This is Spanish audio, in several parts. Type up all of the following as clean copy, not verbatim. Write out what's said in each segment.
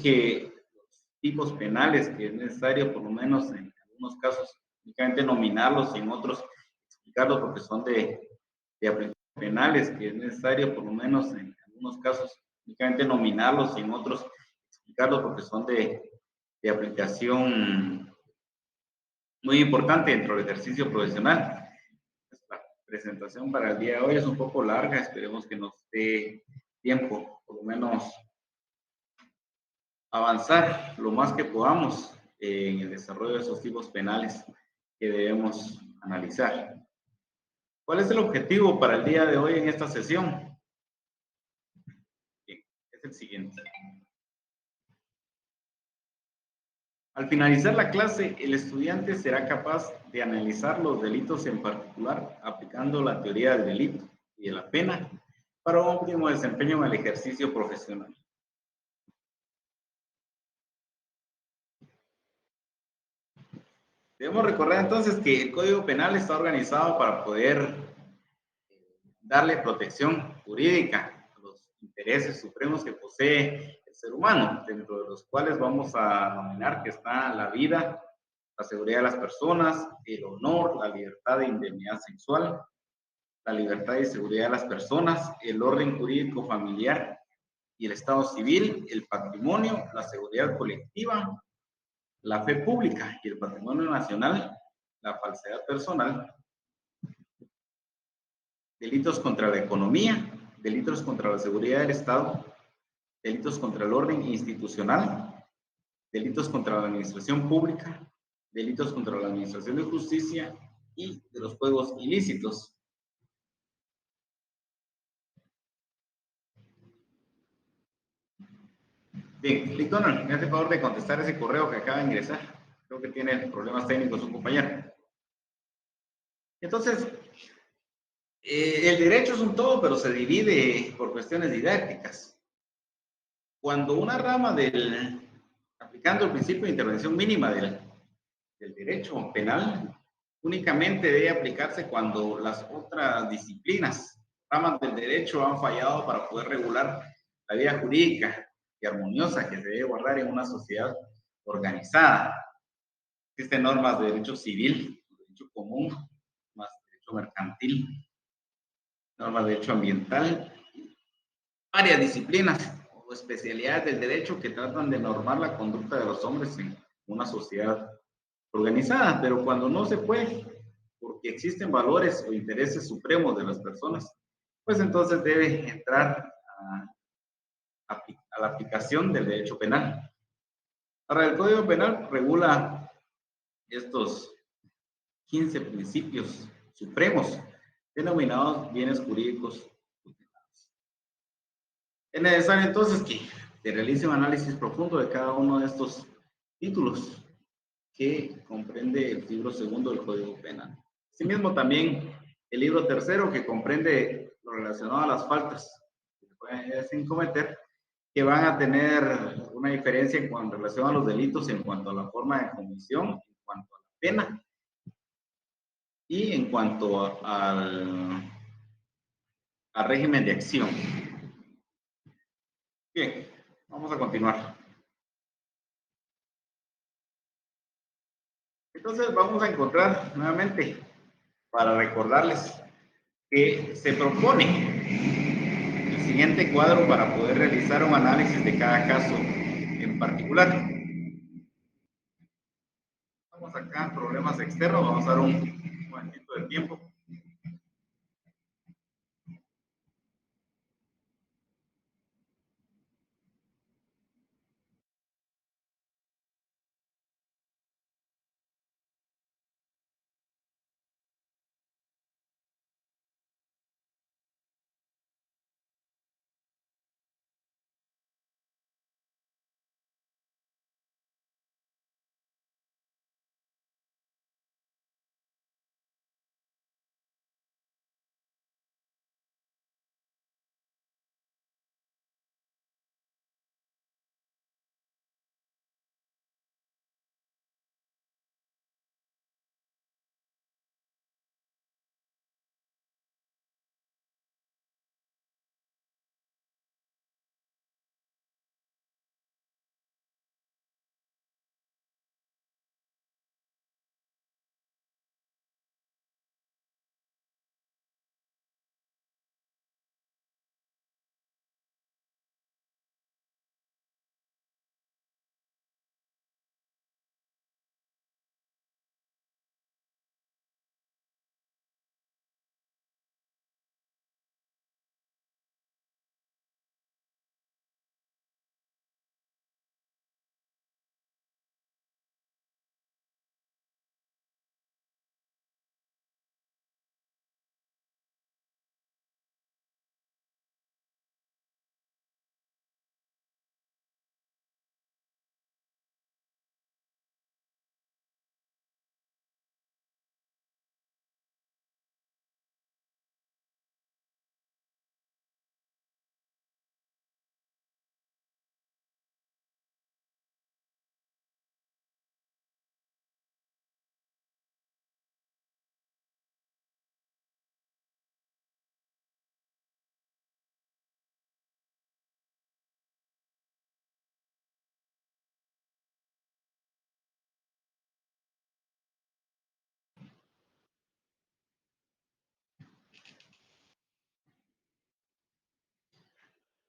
que los tipos penales, que es necesario por lo menos en algunos casos únicamente nominarlos y en otros explicarlos porque son de aplicación penales, que es necesario por lo menos en algunos casos únicamente nominarlos y en otros explicarlos porque son de aplicación muy importante dentro del ejercicio profesional. La presentación para el día de hoy es un poco larga, esperemos que nos dé tiempo, por lo menos avanzar lo más que podamos en el desarrollo de esos tipos penales que debemos analizar. ¿Cuál es el objetivo para el día de hoy en esta sesión? Bien, es el siguiente. Al finalizar la clase, el estudiante será capaz de analizar los delitos en particular, aplicando la teoría del delito y de la pena para un óptimo desempeño en el ejercicio profesional. Debemos recordar entonces que el Código Penal está organizado para poder darle protección jurídica a los intereses supremos que posee el ser humano, dentro de los cuales vamos a nominar que está la vida, la seguridad de las personas, el honor, la libertad de indemnidad sexual, la libertad y seguridad de las personas, el orden jurídico familiar y el estado civil, el patrimonio, la seguridad colectiva, la fe pública y el patrimonio nacional, la falsedad personal, delitos contra la economía, delitos contra la seguridad del Estado, delitos contra el orden institucional, delitos contra la administración pública, delitos contra la administración de justicia y de los juegos ilícitos. Bien, Lick Donald, me hace el favor de contestar ese correo que acaba de ingresar. Creo que tiene problemas técnicos su compañero. Entonces, el derecho es un todo, pero se divide por cuestiones didácticas. Cuando una rama aplicando el principio de intervención mínima del derecho penal, únicamente debe aplicarse cuando las otras disciplinas, ramas del derecho han fallado para poder regular la vida jurídica y armoniosa que se debe guardar en una sociedad organizada. Existen normas de derecho civil, derecho común, más derecho mercantil, normas de derecho ambiental, varias disciplinas o especialidades del derecho que tratan de normar la conducta de los hombres en una sociedad organizada, pero cuando no se puede, porque existen valores o intereses supremos de las personas, pues entonces debe entrar a la aplicación del derecho penal. Ahora, el Código Penal regula estos 15 principios supremos denominados bienes jurídicos tutelados. Es necesario entonces que se realice un análisis profundo de cada uno de estos títulos que comprende el libro segundo del Código Penal. Asimismo, también el libro tercero, que comprende lo relacionado a las faltas que se pueden cometer, que van a tener una diferencia en relación a los delitos, en cuanto a la forma de comisión, en cuanto a la pena y en cuanto al régimen de acción. Bien, vamos a continuar. Entonces vamos a encontrar nuevamente, para recordarles, que se propone el siguiente cuadro para poder realizar un análisis de cada caso en particular. Vamos acá, problemas externos, vamos a dar un momentito de tiempo.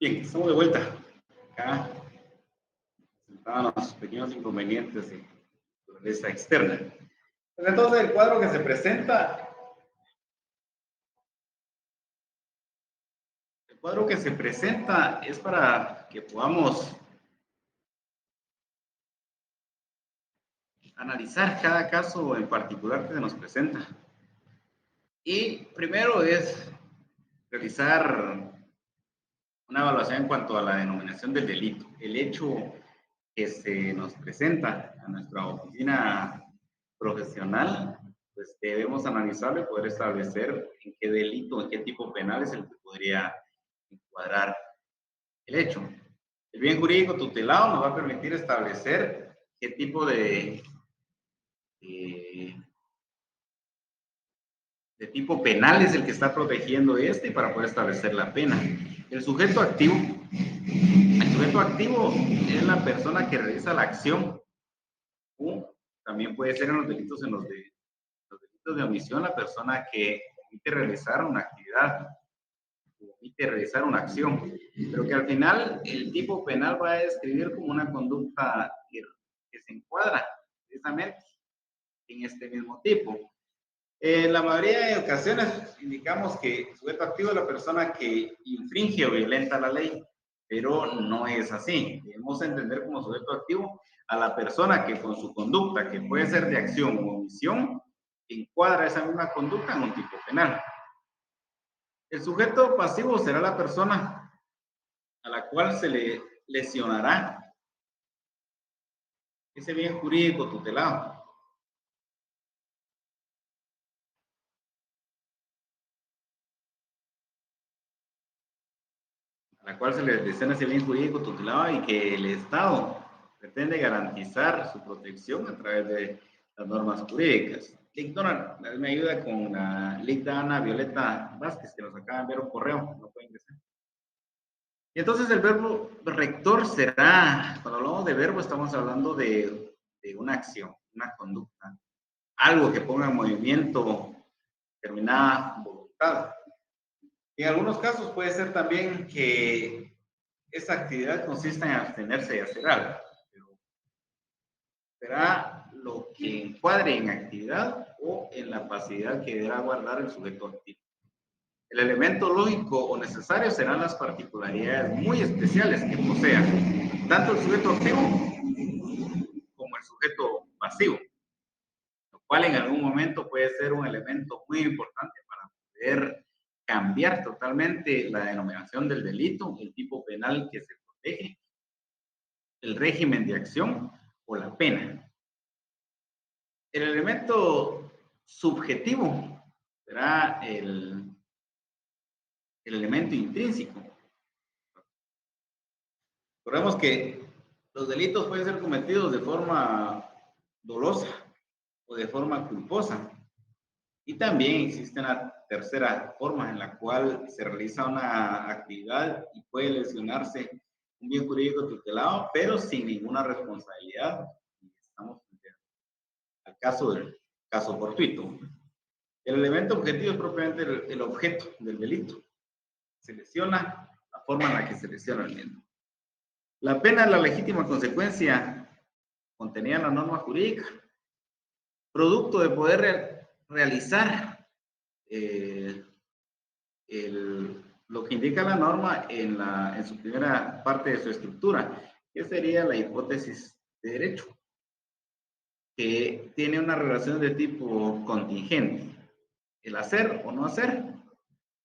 Bien, estamos de vuelta. Acá estaban los pequeños inconvenientes de naturaleza externa. Pues entonces, el cuadro que se presenta, es para que podamos analizar cada caso en particular que se nos presenta. Y primero es realizar una evaluación en cuanto a la denominación del delito. El hecho que se nos presenta a nuestra oficina profesional, pues debemos analizarlo y poder establecer en qué delito, en qué tipo penal es el que podría encuadrar el hecho. El bien jurídico tutelado nos va a permitir establecer qué tipo de, de tipo penal es el que está protegiendo este para poder establecer la pena. El sujeto activo. El sujeto activo es la persona que realiza la acción. O también puede ser en los delitos, los delitos de omisión, la persona que omite realizar una actividad, omite realizar una acción, pero que al final el tipo penal va a describir como una conducta que se encuadra precisamente en este mismo tipo. En la mayoría de ocasiones indicamos que sujeto activo es la persona que infringe o violenta la ley, pero no es así. Debemos entender como sujeto activo a la persona que con su conducta, que puede ser de acción o omisión, encuadra esa misma conducta en un tipo penal. El sujeto pasivo será la persona a la cual se le lesionará ese bien jurídico tutelado. A la cual se le lesiona ese bien jurídico tutelado y que el Estado pretende garantizar su protección a través de las normas jurídicas. Dictora, me ayuda con la Ligda Ana Violeta Vázquez, que nos acaba de enviar un correo, no puede ingresar. Y entonces el verbo rector será, cuando hablamos de verbo, estamos hablando de una acción, una conducta, algo que ponga en movimiento determinada voluntad. En algunos casos puede ser también que esa actividad consista en abstenerse de hacer algo, pero será lo que encuadre en actividad o en la pasividad que deberá guardar el sujeto activo. El elemento lógico o necesario serán las particularidades muy especiales que posea tanto el sujeto activo como el sujeto pasivo, lo cual en algún momento puede ser un elemento muy importante para poder cambiar totalmente la denominación del delito, el tipo penal que se protege, el régimen de acción o la pena. El elemento subjetivo será el elemento intrínseco. Recordemos que los delitos pueden ser cometidos de forma dolosa o de forma culposa. Y también existe una tercera forma en la cual se realiza una actividad y puede lesionarse un bien jurídico tutelado, pero sin ninguna responsabilidad. Estamos al caso del caso fortuito. El elemento objetivo es propiamente el objeto del delito. Se lesiona la forma en la que se lesiona el mismo. La pena es la legítima consecuencia contenida en la norma jurídica, producto de poder realizar lo que indica la norma en su primera parte de su estructura, que sería la hipótesis de derecho, que tiene una relación de tipo contingente, el hacer o no hacer,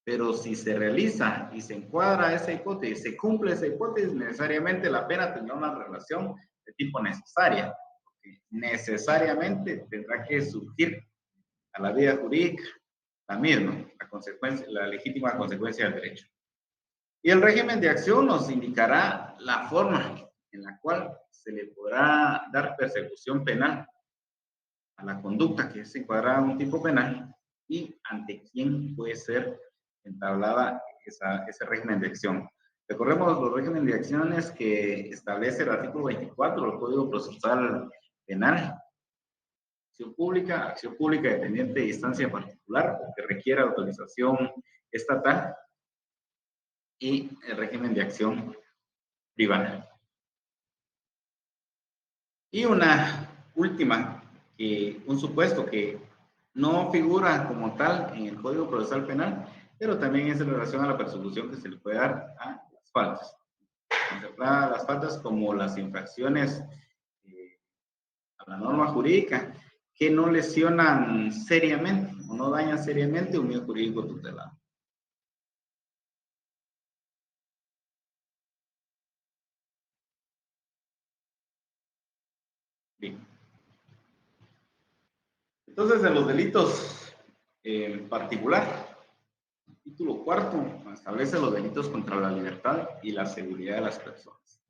pero si se realiza y se encuadra esa hipótesis, se cumple esa hipótesis, necesariamente la pena tendrá una relación de tipo necesaria, porque necesariamente tendrá que surgir a la vida jurídica la misma, la legítima consecuencia del derecho. Y el régimen de acción nos indicará la forma en la cual se le podrá dar persecución penal a la conducta que se encuadra en un tipo penal y ante quién puede ser entablada ese régimen de acción. Recordemos los regímenes de acciones que establece el artículo 24 del Código Procesal Penal. Acción pública dependiente de instancia particular o que requiera autorización estatal. y el régimen de acción privada. Y una última, un supuesto que no figura como tal en el Código Procesal Penal, pero también es en relación a la persecución que se le puede dar a las faltas. Contemplar las faltas como las infracciones a la norma jurídica que no lesionan seriamente o no dañan seriamente un bien jurídico tutelado. Bien. Entonces, en los delitos en particular, el título cuarto establece los delitos contra la libertad y la seguridad de las personas.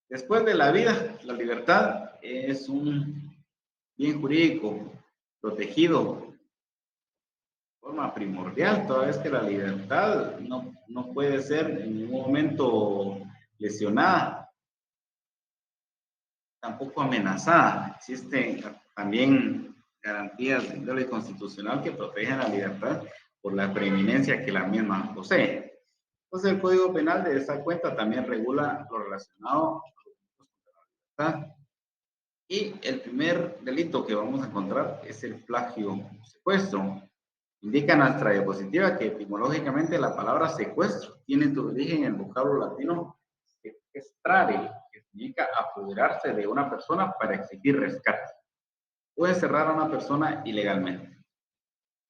Después de la vida, la libertad es un bien jurídico protegido de forma primordial, toda vez que la libertad no puede ser en ningún momento lesionada, tampoco amenazada. Existen también garantías de índole constitucional que protegen la libertad por la preeminencia que la misma posee. Entonces, el Código Penal de esta cuenta también regula lo relacionado a los delitos contra la libertad. Y el primer delito que vamos a encontrar es el plagio o secuestro. Indica nuestra diapositiva que etimológicamente la palabra secuestro tiene su origen en el vocablo latino sequestrare, que significa apoderarse de una persona para exigir rescate. Puede encerrar a una persona ilegalmente.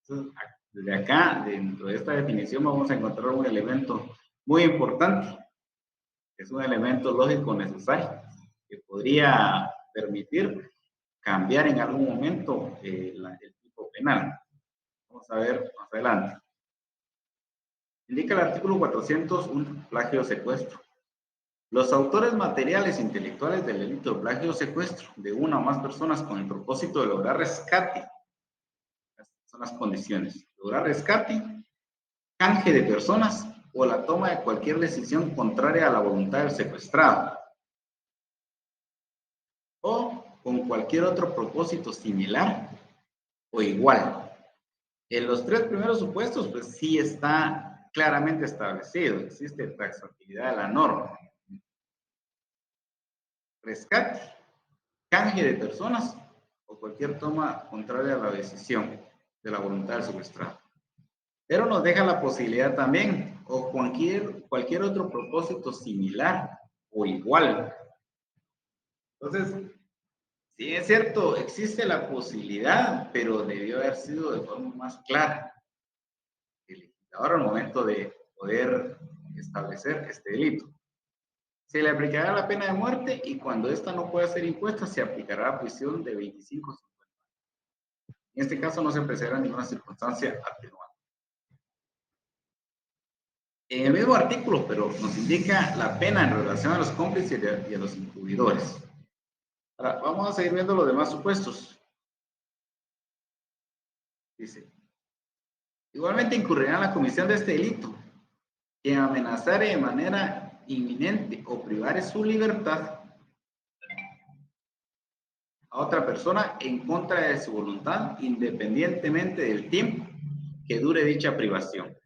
Entonces, desde acá, dentro de esta definición, vamos a encontrar un elemento muy importante, que es un elemento lógico necesario, que podría permitir cambiar en algún momento el tipo penal. Vamos a ver más adelante. Indica el artículo 401, plagio o secuestro. Los autores materiales e intelectuales del delito de plagio o secuestro de una o más personas con el propósito de lograr rescate, estas son las condiciones, lograr rescate, canje de personas o la toma de cualquier decisión contraria a la voluntad del secuestrado, o con cualquier otro propósito similar o igual. En los tres primeros supuestos, pues sí está claramente establecido, existe taxatividad de la norma. Rescate, canje de personas o cualquier toma contraria a la decisión de la voluntad del secuestrado. Pero nos deja la posibilidad también, o cualquier otro propósito similar o igual. Entonces, sí es cierto, existe la posibilidad, pero debió haber sido de forma más clara el legislador al momento de poder establecer este delito. Se le aplicará la pena de muerte y cuando ésta no pueda ser impuesta, se aplicará la prisión de 25 a 50 años. En este caso no se apreciará ninguna circunstancia atenuante. En el mismo artículo, pero nos indica la pena en relación a los cómplices y a los encubridores. Ahora, vamos a seguir viendo los demás supuestos. Dice, igualmente incurrirá en la comisión de este delito quien amenazare de manera inminente o privare su libertad a otra persona en contra de su voluntad, independientemente del tiempo que dure dicha privación.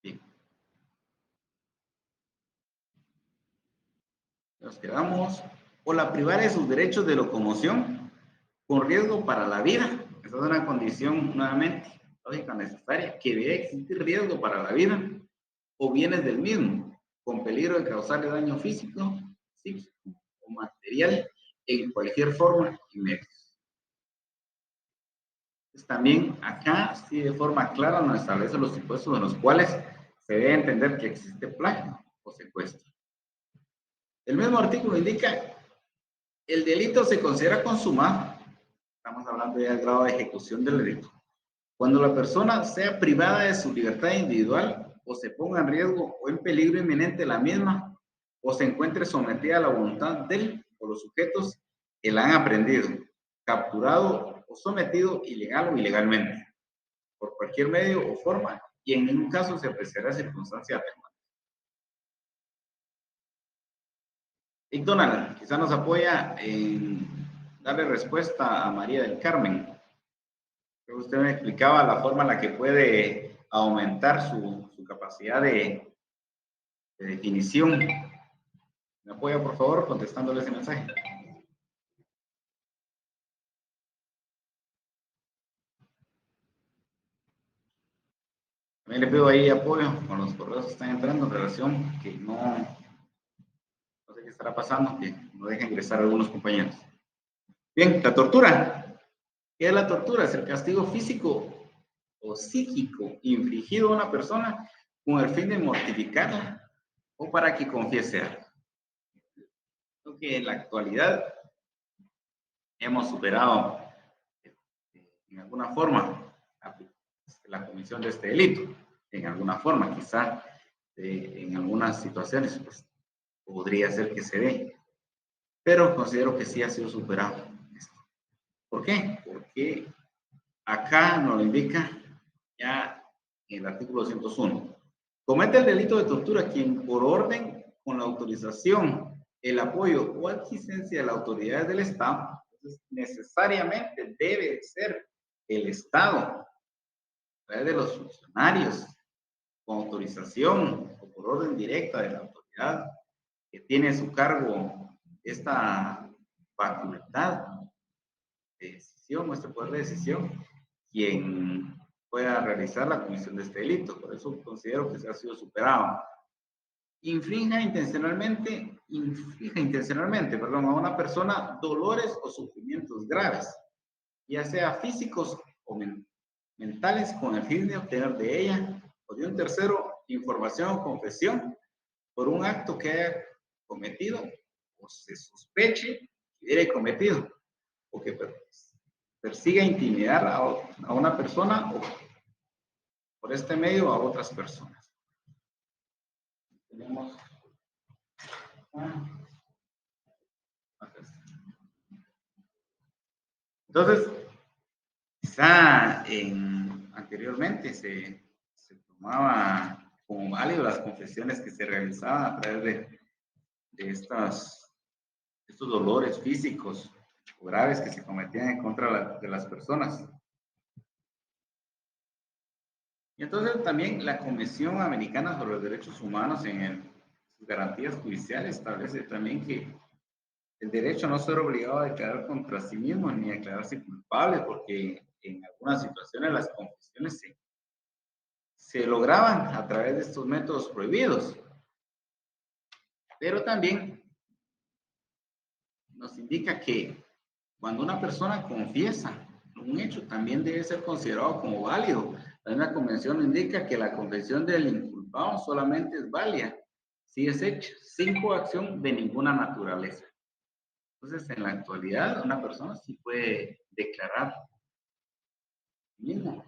Bien. Nos quedamos. O la privare de sus derechos de locomoción con riesgo para la vida. Esa es una condición nuevamente lógica necesaria, que debe existir riesgo para la vida o bienes del mismo, con peligro de causarle daño físico, psíquico o material en cualquier forma y medio. Pues también acá, sí, de forma clara nos establece los supuestos en los cuales se debe entender que existe plagio o secuestro. El mismo artículo indica, el delito se considera consumado, estamos hablando ya del grado de ejecución del delito, cuando la persona sea privada de su libertad individual o se ponga en riesgo o en peligro inminente la misma o se encuentre sometida a la voluntad de él o los sujetos que la han aprendido, capturado o sometido ilegal o ilegalmente, por cualquier medio o forma, y en ningún caso se apreciará circunstancia atenuante. Y Donald quizá nos apoya en darle respuesta a María del Carmen. Usted me explicaba la forma en la que puede aumentar su capacidad de definición. ¿Me apoya, por favor, contestándole ese mensaje? También le pido ahí apoyo con los correos que están entrando en relación que no sé qué estará pasando, que no deja ingresar a algunos compañeros. Bien, la tortura. ¿Qué es la tortura? Es el castigo físico o psíquico infligido a una persona con el fin de mortificarla o para que confiese algo. Creo que en la actualidad hemos superado en alguna forma la comisión de este delito, en alguna forma, quizá en algunas situaciones pues, podría ser que se dé, pero considero que sí ha sido superado. ¿Por qué? Porque acá nos lo indica ya en el artículo 201. Comete el delito de tortura quien por orden, con la autorización, el apoyo o adquiescencia de las autoridades del Estado, entonces necesariamente debe ser el Estado, a través de los funcionarios, con autorización o por orden directa de la autoridad que tiene a su cargo esta facultad de decisión o este poder de decisión, quien pueda realizar la comisión de este delito. Por eso considero que se ha sido superado. Inflige intencionalmente, perdón, a una persona dolores o sufrimientos graves, ya sea físicos o mentales, con el fin de obtener de ella o de un tercero información o confesión por un acto que haya cometido o se sospeche que hubiera cometido, o que persiga intimidar a una persona o por este medio a otras personas. Tenemos entonces, quizá anteriormente se tomaba como válido las confesiones que se realizaban a través de estos dolores físicos o graves que se cometían en contra de las personas. Y entonces también la Convención Americana sobre los Derechos Humanos en sus garantías judiciales establece también que el derecho a no ser obligado a declarar contra sí mismo ni a declararse culpable, porque en algunas situaciones las confesiones se lograban a través de estos métodos prohibidos. Pero también nos indica que cuando una persona confiesa un hecho, también debe ser considerado como válido. La misma convención indica que la confesión del inculpado solamente es válida si es hecha sin coacción de ninguna naturaleza. Entonces, en la actualidad, una persona sí puede declarar mismo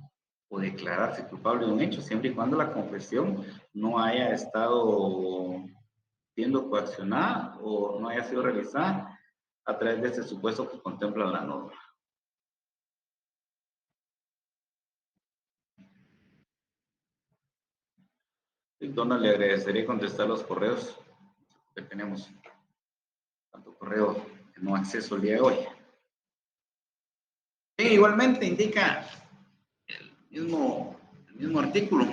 o declararse culpable de un hecho, siempre y cuando la confesión no haya estado siendo coaccionada o no haya sido realizada a través de ese supuesto que contempla la norma. Y Donald, le agradecería contestar los correos que tenemos, tanto correo de no acceso el día de hoy. Bien, igualmente indica el mismo artículo,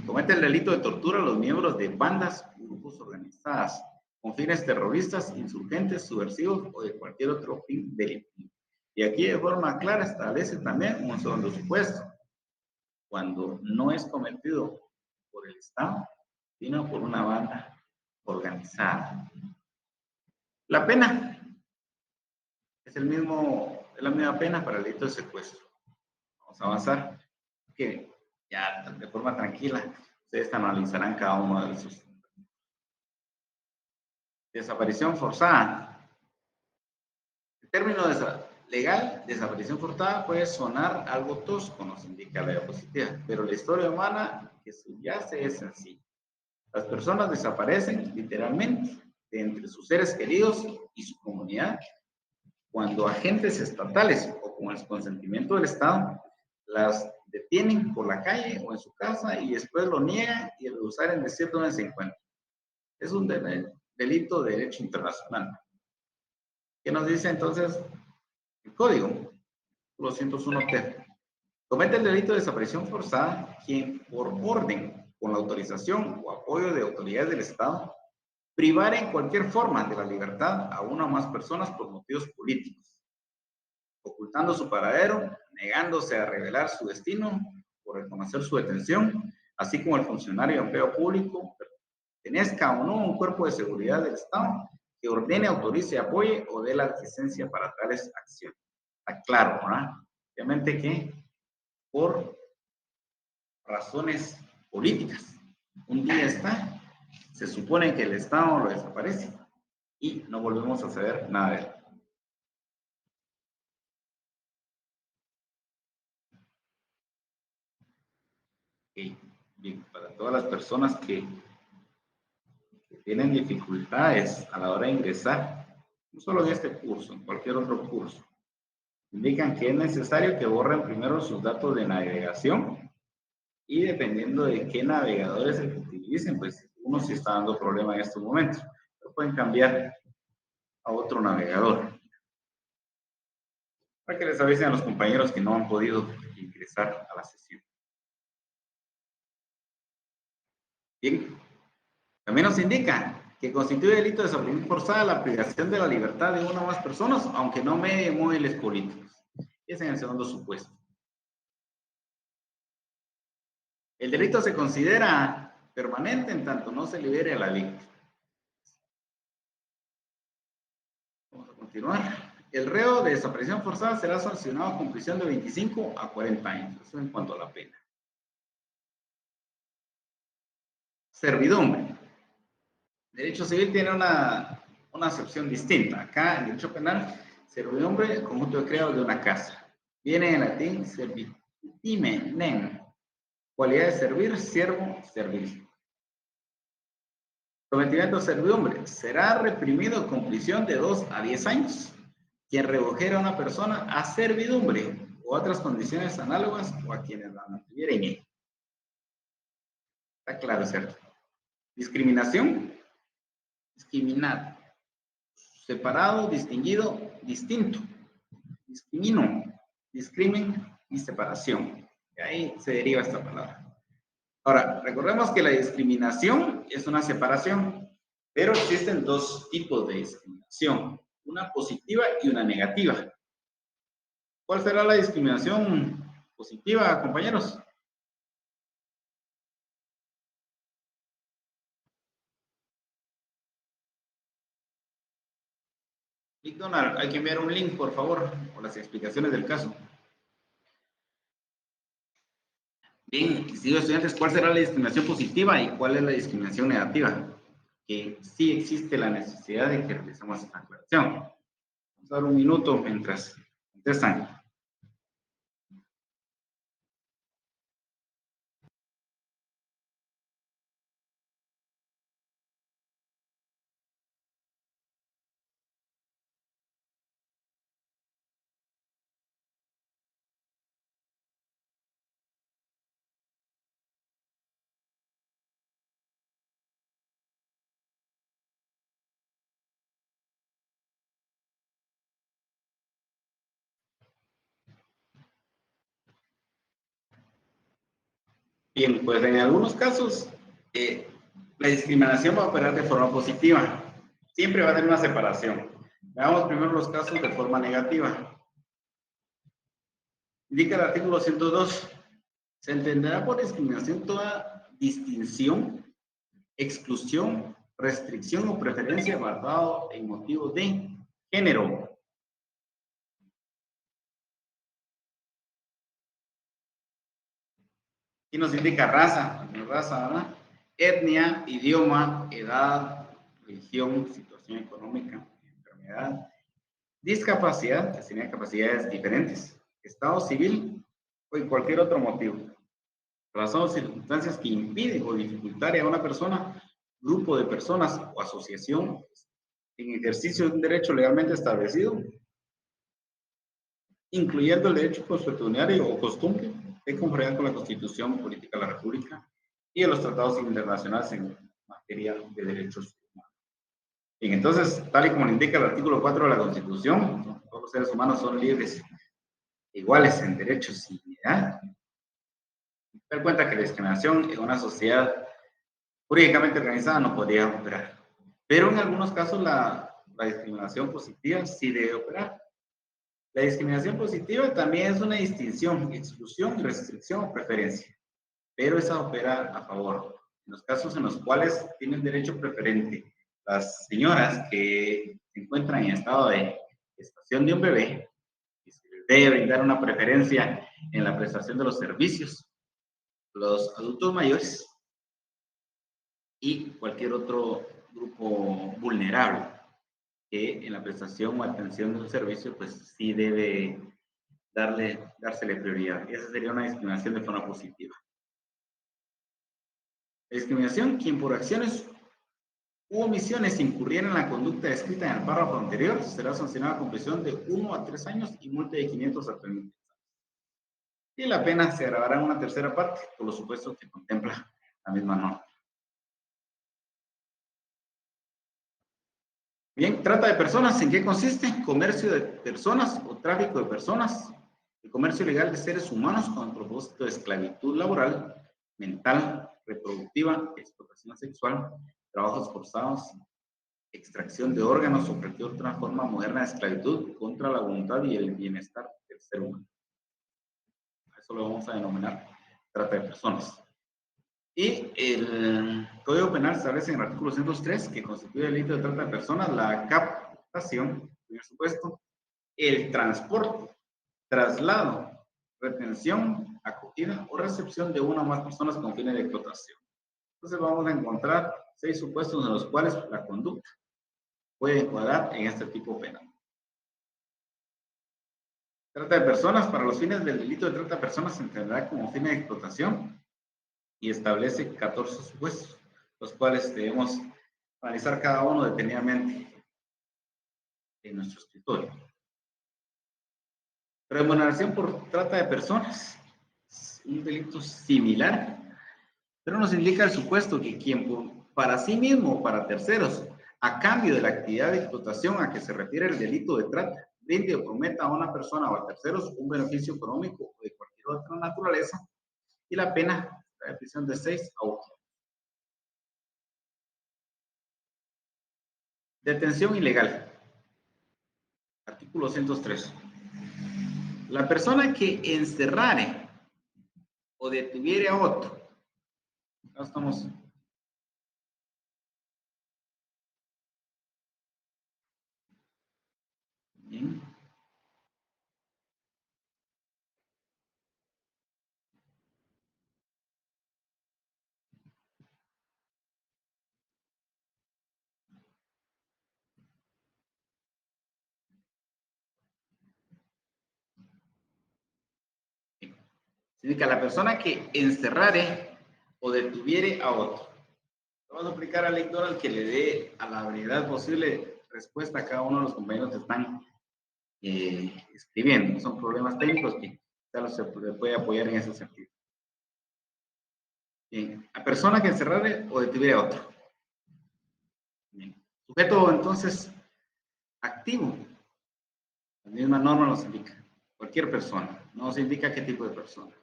comete el delito de tortura a los miembros de bandas o grupos organizadas con fines terroristas, insurgentes, subversivos o de cualquier otro fin delictivo. Y aquí de forma clara establece también un segundo supuesto, cuando no es cometido por el Estado, sino por una banda organizada. La pena es la misma pena para el delito de secuestro. Vamos a avanzar, que ya de forma tranquila ustedes analizarán cada uno de esos. Desaparición forzada. El término legal, desaparición forzada, puede sonar algo tosco, nos indica la diapositiva, pero la historia humana que subyace es sencilla. Las personas desaparecen literalmente de entre sus seres queridos y su comunidad cuando agentes estatales o con el consentimiento del Estado las detienen por la calle o en su casa y después lo niegan y rehusar en decir dónde se encuentran. Es un delito de derecho internacional. ¿Qué nos dice entonces el código? 201T. Comete el delito de desaparición forzada quien, por orden, con la autorización o apoyo de autoridades del Estado, privare en cualquier forma de la libertad a una o más personas por motivos políticos, ocultando su paradero, negándose a revelar su destino por reconocer su detención, así como el funcionario de empleo público pertenezca o no a un cuerpo de seguridad del Estado que ordene, autorice, apoye o dé la licencia para tales acciones. Está claro, ¿verdad? Obviamente que por razones políticas. Un día está, se supone que el Estado lo desaparece y no volvemos a saber nada de él. Okay. Bien, para todas las personas que tienen dificultades a la hora de ingresar, no solo en este curso, en cualquier otro curso, indican que es necesario que borren primero sus datos de navegación y dependiendo de qué navegadores el que utilicen, pues uno sí está dando problema en estos momentos. Lo pueden cambiar a otro navegador. Para que les avisen a los compañeros que no han podido ingresar a la sesión. Bien, también nos indica que constituye delito de desaparición forzada la privación de la libertad de una o más personas, aunque no medie móviles políticos. Es en el segundo supuesto. El delito se considera permanente en tanto no se libere a la víctima. Vamos a continuar. El reo de desaparición forzada será sancionado con prisión de 25 a 40 años. Eso en cuanto a la pena. Servidumbre. Derecho civil tiene una acepción distinta. Acá, en derecho penal, servidumbre, el conjunto de criados de una casa. Viene en latín servitime, nen. Cualidad de servir, siervo, servir. Sometimiento a servidumbre. Será reprimido con prisión de 2 a 10 años. Quien revojera a una persona a servidumbre o otras condiciones análogas o a quienes la mantuvieren en ella. Está claro, ¿cierto? Discriminación. Discriminar. Separado, distinguido, distinto. Discrimino, discrimen y separación. De ahí se deriva esta palabra. Ahora, recordemos que la discriminación es una separación, pero existen dos tipos de discriminación, una positiva y una negativa. ¿Cuál será la discriminación positiva, compañeros? Nick Donald, hay que enviar un link, por favor, o las explicaciones del caso. Bien, queridos estudiantes, ¿cuál será la discriminación positiva y cuál es la discriminación negativa? Que sí existe la necesidad de que realicemos esta aclaración. Vamos a dar un minuto mientras contestan. Bien, pues en algunos casos la discriminación va a operar de forma positiva. Siempre va a tener una separación. Veamos primero los casos de forma negativa. Indica el artículo 102. Se entenderá por discriminación toda distinción, exclusión, restricción o preferencia basado en motivo de género. Aquí nos indica raza, ¿verdad? Etnia, idioma, edad, religión, situación económica, enfermedad, discapacidad, que tenía capacidades diferentes, estado civil o en cualquier otro motivo. Razón o circunstancias que impiden o dificultaren a una persona, grupo de personas o asociación en ejercicio de un derecho legalmente establecido, incluyendo el derecho consuetudinario o costumbre, en conformidad con la Constitución Política de la República y de los tratados internacionales en materia de derechos humanos. Bien, entonces, tal y como lo indica el artículo 4 de la Constitución, ¿no? Todos los seres humanos son libres, iguales en derechos y dignidad. Dar cuenta que la discriminación en una sociedad jurídicamente organizada no podría operar. Pero en algunos casos la discriminación positiva sí debe operar. La discriminación positiva también es una distinción, exclusión, restricción o preferencia, pero esa opera a favor. En los casos en los cuales tienen derecho preferente las señoras que se encuentran en estado de gestación de un bebé, y se les debe brindar una preferencia en la prestación de los servicios, los adultos mayores y cualquier otro grupo vulnerable que en la prestación o atención de un servicio, pues sí debe dársele prioridad. Esa sería una discriminación de forma positiva. La discriminación, quien por acciones u omisiones incurriera en la conducta descrita en el párrafo anterior, será sancionado con prisión de 1 a 3 años y multa de 500 a 3,000. Y la pena se agravará en una tercera parte, por los supuestos que contempla la misma norma. Bien, trata de personas, ¿en qué consiste? Comercio de personas o tráfico de personas. El comercio ilegal de seres humanos con el propósito de esclavitud laboral, mental, reproductiva, explotación sexual, trabajos forzados, extracción de órganos o cualquier otra forma moderna de esclavitud contra la voluntad y el bienestar del ser humano. Eso lo vamos a denominar trata de personas. Y el Código Penal establece en el artículo 103 que constituye delito de trata de personas la captación, por supuesto, el transporte, traslado, retención, acogida o recepción de una o más personas con fines de explotación. Entonces vamos a encontrar 6 supuestos en los cuales la conducta puede encuadrar en este tipo penal. Trata de personas, para los fines del delito de trata de personas se entenderá como fin de explotación y establece 14 supuestos, los cuales debemos analizar cada uno detenidamente en nuestro escritorio. Remuneración por trata de personas, es un delito similar, pero nos indica el supuesto que quien para sí mismo o para terceros, a cambio de la actividad de explotación a que se refiere el delito de trata, brinde o prometa a una persona o a terceros un beneficio económico o de cualquier otra naturaleza, y la pena de prisión de 6 a 8. Detención ilegal. Artículo 103. La persona que encerrare o detuviere a otro. Acá estamos. Bien. Significa la persona que encerrare o detuviere a otro. Vamos a aplicar al lector al que le dé a la brevedad posible respuesta a cada uno de los compañeros que están escribiendo. Son problemas técnicos que se puede apoyar en ese sentido. Bien, a persona que encerrare o detuviere a otro. Bien. Sujeto entonces activo. La misma norma nos indica. Cualquier persona. No nos indica qué tipo de persona.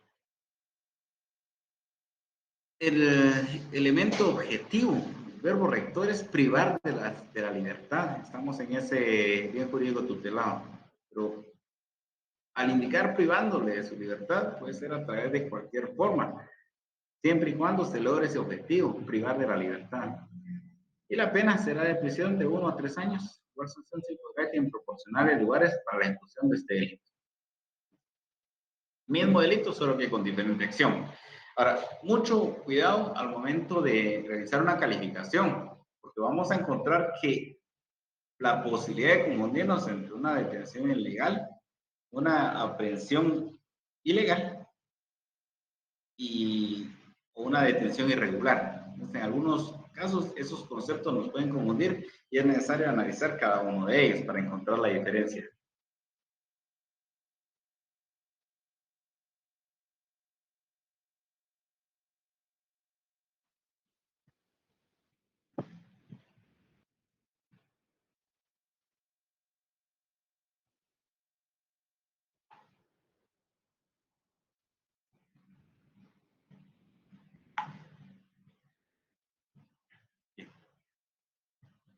El elemento objetivo, el verbo rector es privar de la libertad. Estamos en ese bien jurídico tutelado. Pero al indicar privándole de su libertad, puede ser a través de cualquier forma, siempre y cuando se logre ese objetivo, privar de la libertad. Y la pena será de prisión de 1 a 3 años. Igual sanción se podrá en proporcionales lugares para la ejecución de este delito. Mismo delito, solo que con diferente acción. Ahora, mucho cuidado al momento de realizar una calificación, porque vamos a encontrar que la posibilidad de confundirnos entre una detención ilegal, una aprehensión ilegal y una detención irregular. Entonces, en algunos casos esos conceptos nos pueden confundir y es necesario analizar cada uno de ellos para encontrar la diferencia.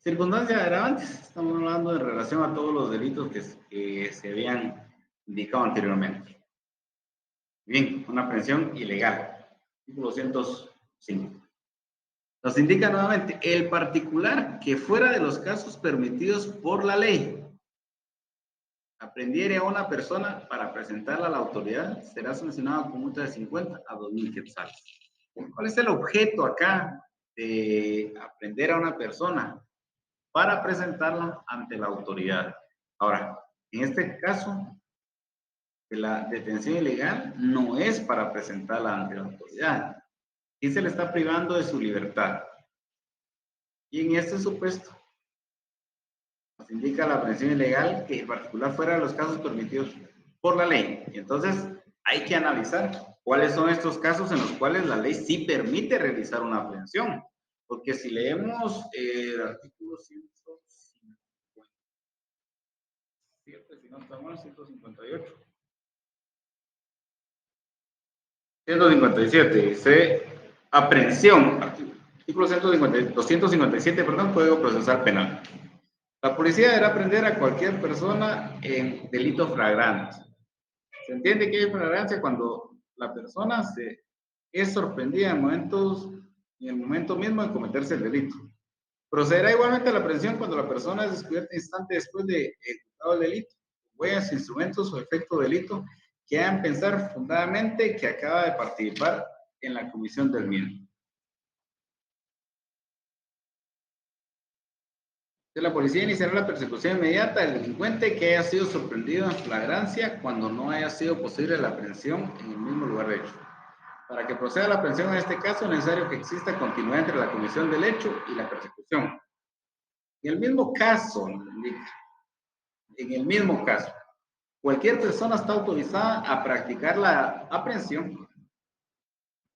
Circunstancias agravantes, estamos hablando en relación a todos los delitos que se habían indicado anteriormente. Bien, una aprehensión ilegal. Artículo 205. Nos indica nuevamente, el particular que fuera de los casos permitidos por la ley aprendiere a una persona para presentarla a la autoridad, será sancionado con multa de 50 a 2,000 quetzales. ¿Cuál es el objeto acá de aprender a una persona para presentarla ante la autoridad? Ahora, en este caso, la detención ilegal no es para presentarla ante la autoridad. Y se le está privando de su libertad. Y en este supuesto, nos indica la aprehensión ilegal que en particular fuera de los casos permitidos por la ley. Y entonces, hay que analizar cuáles son estos casos en los cuales la ley sí permite realizar una aprehensión. Porque si leemos el artículo 157, si no está mal, 158. 157 dice aprehensión, artículo 257, perdón, Código Procesal Penal. La policía deberá aprender a cualquier persona en delitos flagrantes. Se entiende que hay flagrancia cuando la persona es sorprendida en el momento mismo de cometerse el delito. Procederá igualmente a la aprehensión cuando la persona es descubierta instante después de ejecutado el delito, huellas, instrumentos o efecto delito que hagan pensar fundadamente que acaba de participar en la comisión del mismo. La policía iniciará la persecución inmediata del delincuente que haya sido sorprendido en flagrancia cuando no haya sido posible la aprehensión en el mismo lugar de hecho. Para que proceda la aprehensión en este caso es necesario que exista continuidad entre la comisión del hecho y la persecución. En el mismo caso, cualquier persona está autorizada a practicar la aprehensión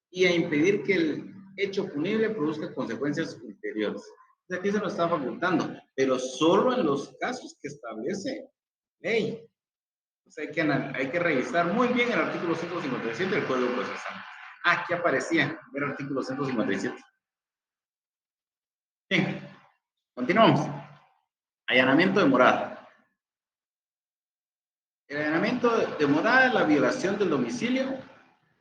y a impedir que el hecho punible produzca consecuencias ulteriores. Aquí se nos está facultando, pero solo en los casos que establece ley. Entonces hay que revisar muy bien el artículo 157 del Código Procesal. Aquí aparecía el artículo 157. Bien, continuamos. Allanamiento de morada. El allanamiento de morada es la violación del domicilio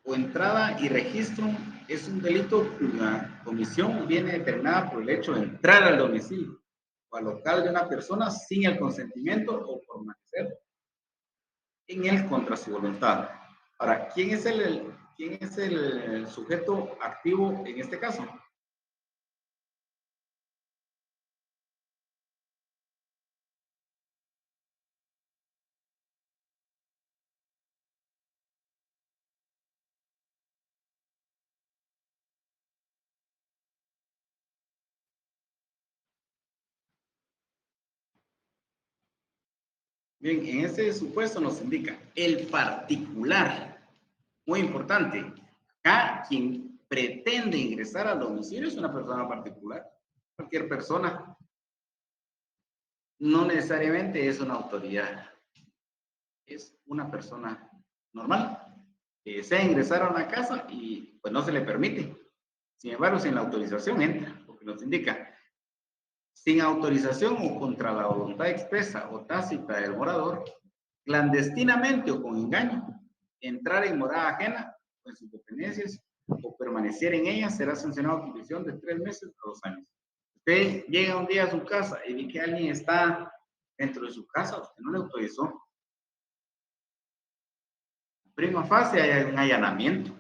o entrada y registro. Es un delito cuya comisión viene determinada por el hecho de entrar al domicilio o al local de una persona sin el consentimiento o permanecer en él contra su voluntad. Ahora, ¿quién es el sujeto activo en este caso? Bien, en ese supuesto nos indica el particular. Muy importante. Acá, quien pretende ingresar al domicilio es una persona particular. Cualquier persona. No necesariamente es una autoridad. Es una persona normal que desea ingresar a una casa y pues no se le permite. Sin embargo, sin la autorización entra, porque nos indica sin autorización o contra la voluntad expresa o tácita del morador, clandestinamente o con engaño, entrar en morada ajena o en sus dependencias o permanecer en ellas será sancionado con prisión de 3 meses a 2 años. Usted llega un día a su casa y ve que alguien está dentro de su casa, usted no le autorizó. Prima facie hay un allanamiento.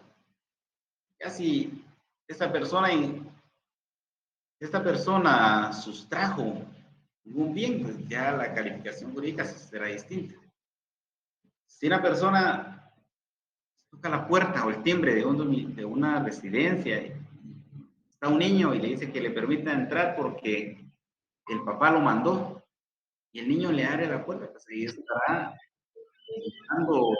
Ya si esta persona sustrajo algún bien, pues ya la calificación jurídica será distinta. Si una persona toca la puerta o el timbre de una residencia, está un niño y le dice que le permita entrar porque el papá lo mandó y el niño le abre la puerta, pues ahí estará dando.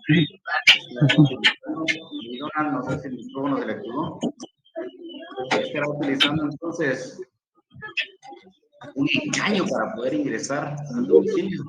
Sí. Y Donald, no sé si el micrófono se le activó. Estará utilizando entonces un engaño para poder ingresar al domicilio.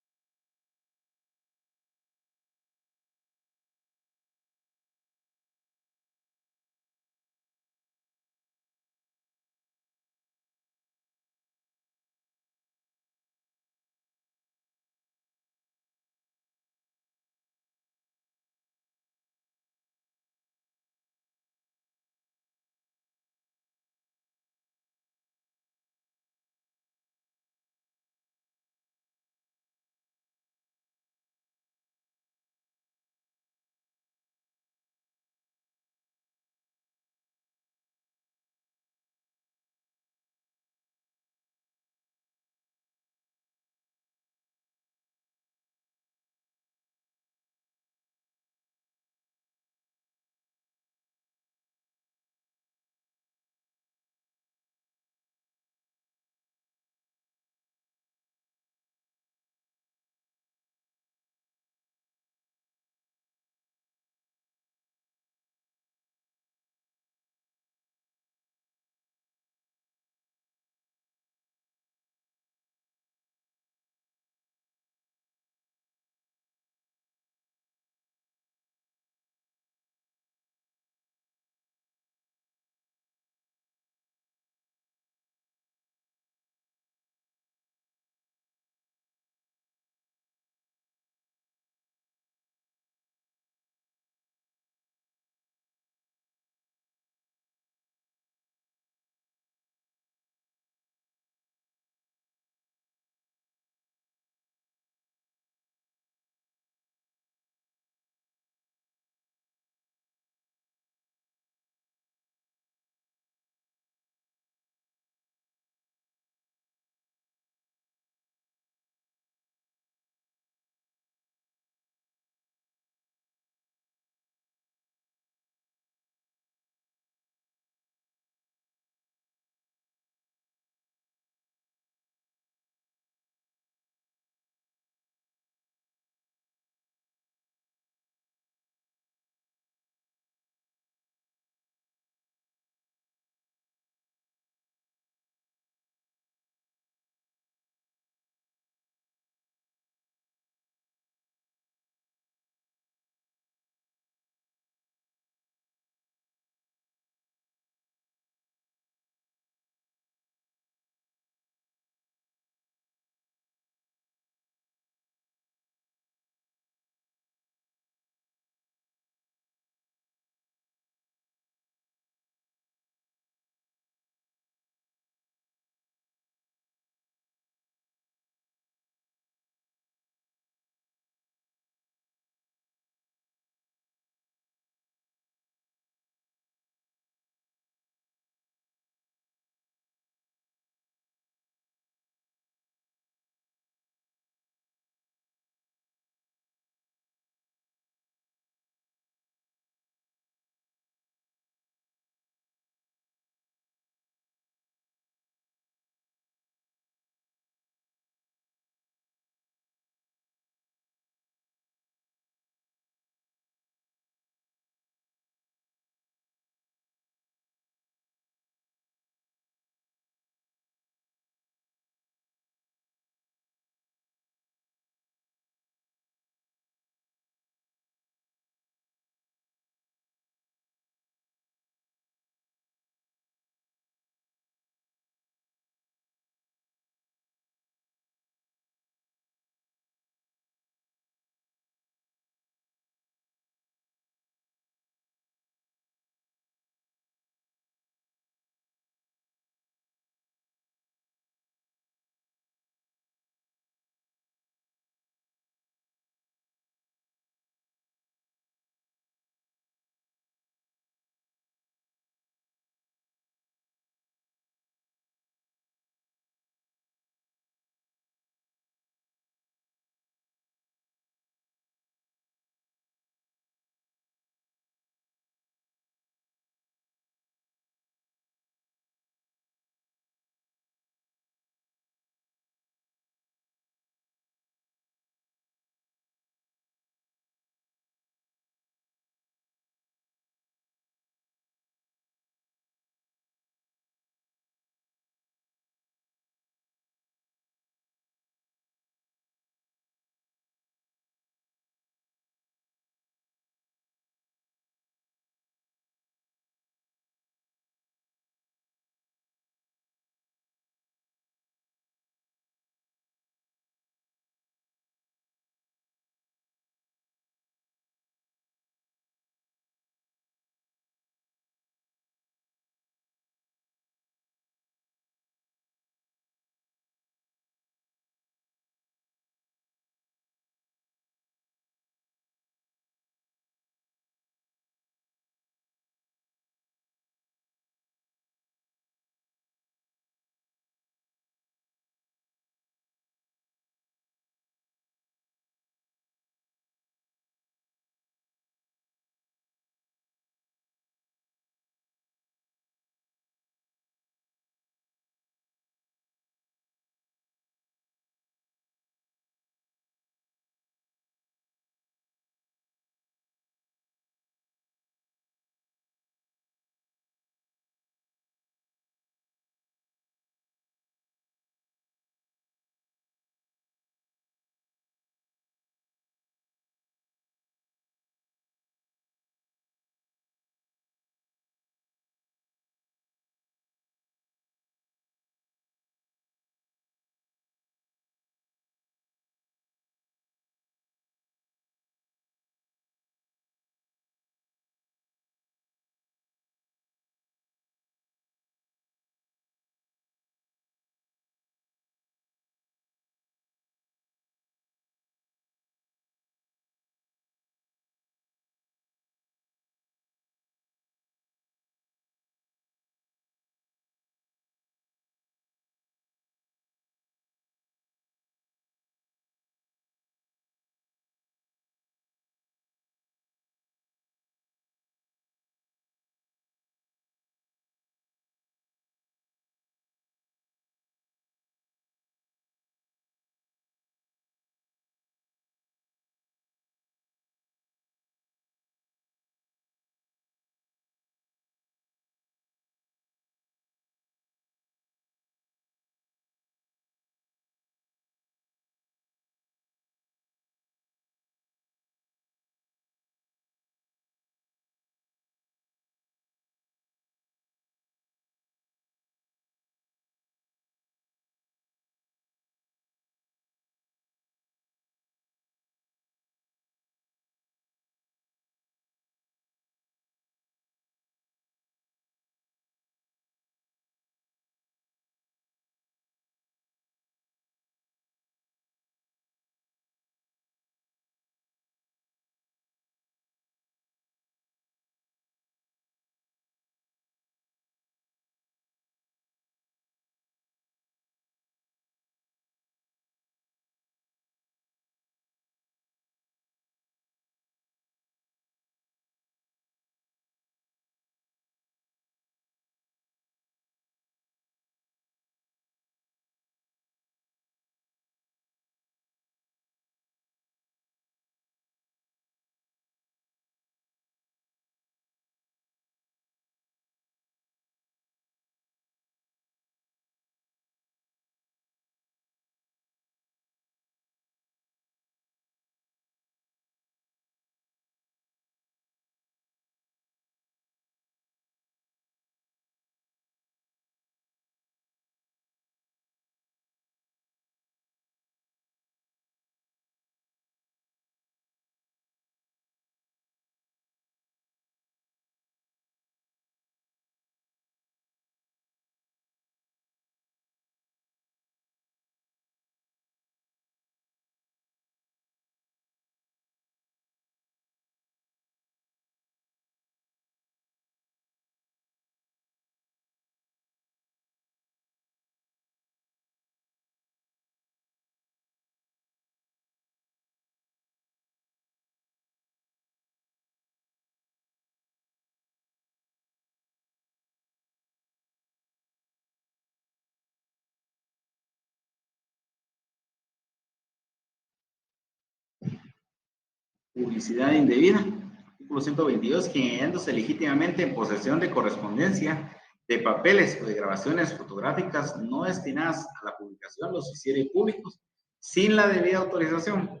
Publicidad indebida. Artículo 122. Quien hallándose legítimamente en posesión de correspondencia, de papeles o de grabaciones fotográficas no destinadas a la publicación los hiciere públicos sin la debida autorización,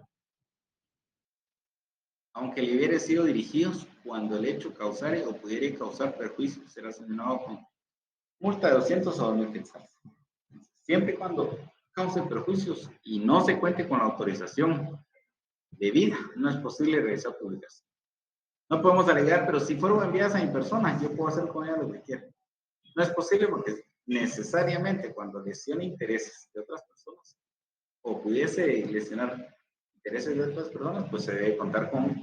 aunque le hubiere sido dirigidos, cuando el hecho causare o pudiera causar perjuicio, será sancionado con multa de 200 o 2.000 quetzales. Siempre y cuando cause perjuicios y no se cuente con la autorización debida, no es posible realizar publicación. No podemos alegar, pero si fueron enviadas a mi persona, yo puedo hacer con ella lo que quiera. No es posible porque necesariamente cuando lesione intereses de otras personas o pudiese lesionar intereses de otras personas, pues se debe contar con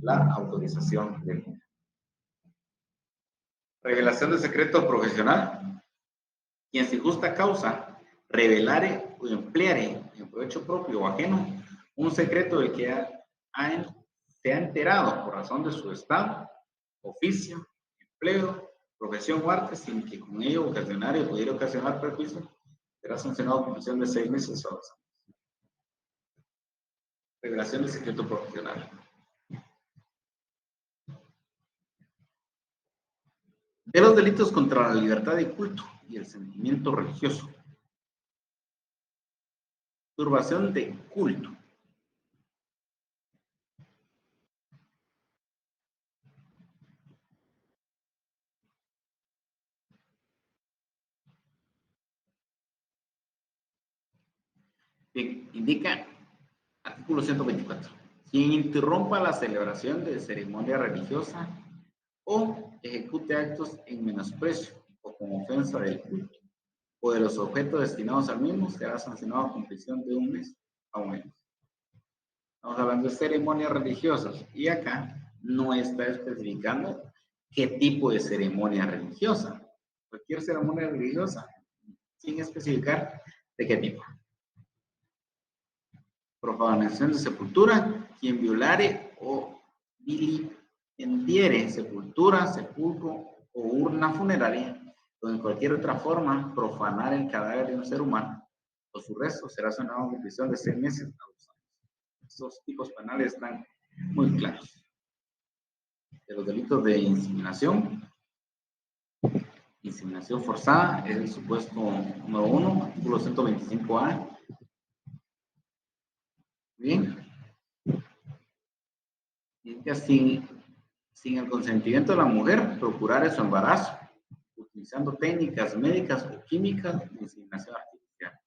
la autorización de revelación de secreto profesional. Quien sin justa causa revelare o empleare en provecho propio o ajeno un secreto del que se ha enterado por razón de su estado, oficio, empleo, profesión o arte, sin que con ello ocasionare o pudiera ocasionar perjuicio, será sancionado con prisión de 6 meses o 2 años. Revelación del secreto profesional. De los delitos contra la libertad de culto y el sentimiento religioso. Turbación de culto. Bien, indica artículo 124. Quien interrumpa la celebración de ceremonia religiosa o ejecute actos en menosprecio o con ofensa del culto o de los objetos destinados al mismo, será sancionado con prisión de 1 mes a 1 año. Estamos hablando de ceremonias religiosas y acá no está especificando qué tipo de ceremonia religiosa. Cualquier ceremonia religiosa, sin especificar de qué tipo. Profanación de sepultura. Quien violare o vilipendiere sepultura, sepulcro o urna funeraria o en cualquier otra forma profanar el cadáver de un ser humano o su resto, será sancionado con prisión de 6 meses a 2 años. Estos tipos penales están muy claros. De los delitos de inseminación forzada es el supuesto número 1, artículo 125A. Bien. Indica sin el consentimiento de la mujer, procurar su embarazo, utilizando técnicas médicas o químicas de inseminación artificial.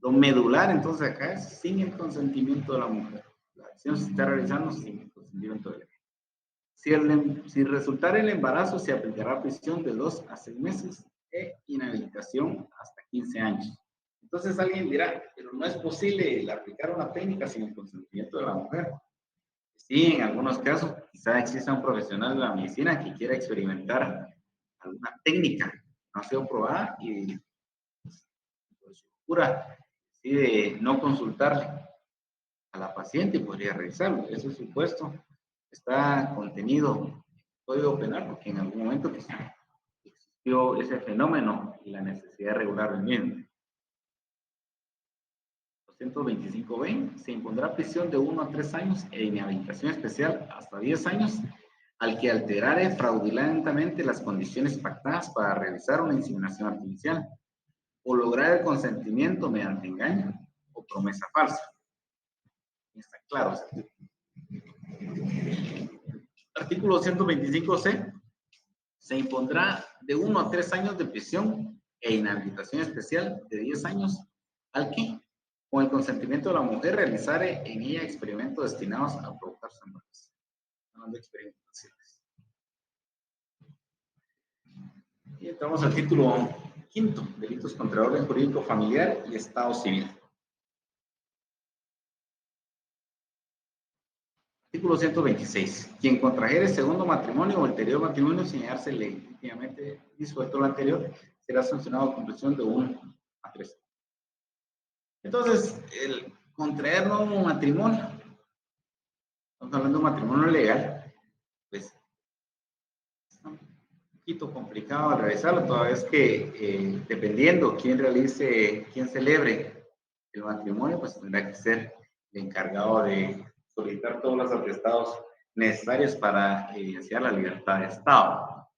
Lo medular, entonces, acá es sin el consentimiento de la mujer. La acción se está realizando sin el consentimiento de la mujer. Si resultara el embarazo, se aplicará prisión de 2 a 6 meses e inhabilitación hasta 15 años. Entonces alguien dirá, pero no es posible aplicar una técnica sin el consentimiento de la mujer. Sí, en algunos casos, quizá exista un profesional de la medicina que quiera experimentar alguna técnica no ha sido probada y por su locura decide no consultarle a la paciente y podría realizarlo. Ese supuesto está contenido en el Código Penal porque en algún momento existió ese fenómeno y la necesidad de regular el mismo. 225B, se impondrá prisión de 1 a 3 años e inhabilitación especial hasta 10 años al que alterare fraudulentamente las condiciones pactadas para realizar una inseminación artificial o lograr el consentimiento mediante engaño o promesa falsa. Está claro. Artículo 125C, se impondrá de 1 a 3 años de prisión e inhabilitación especial de 10 años al que, con el consentimiento de la mujer, realizare en ella experimentos destinados a provocar su embarazo. Hablando de experimentaciones. Y entramos al título 5, delitos contra orden jurídico familiar y estado civil. Artículo 126. Quien contrajere segundo matrimonio o ulterior matrimonio sin hallarse legítimamente disuelto el anterior, será sancionado con prisión de 1 a 3 años. Entonces, el contraer nuevo matrimonio, estamos hablando de un matrimonio legal, pues es un poquito complicado de realizarlo, toda vez que dependiendo quién celebre el matrimonio, pues tendrá que ser el encargado de solicitar todos los atestados necesarios para evidenciar la libertad de Estado.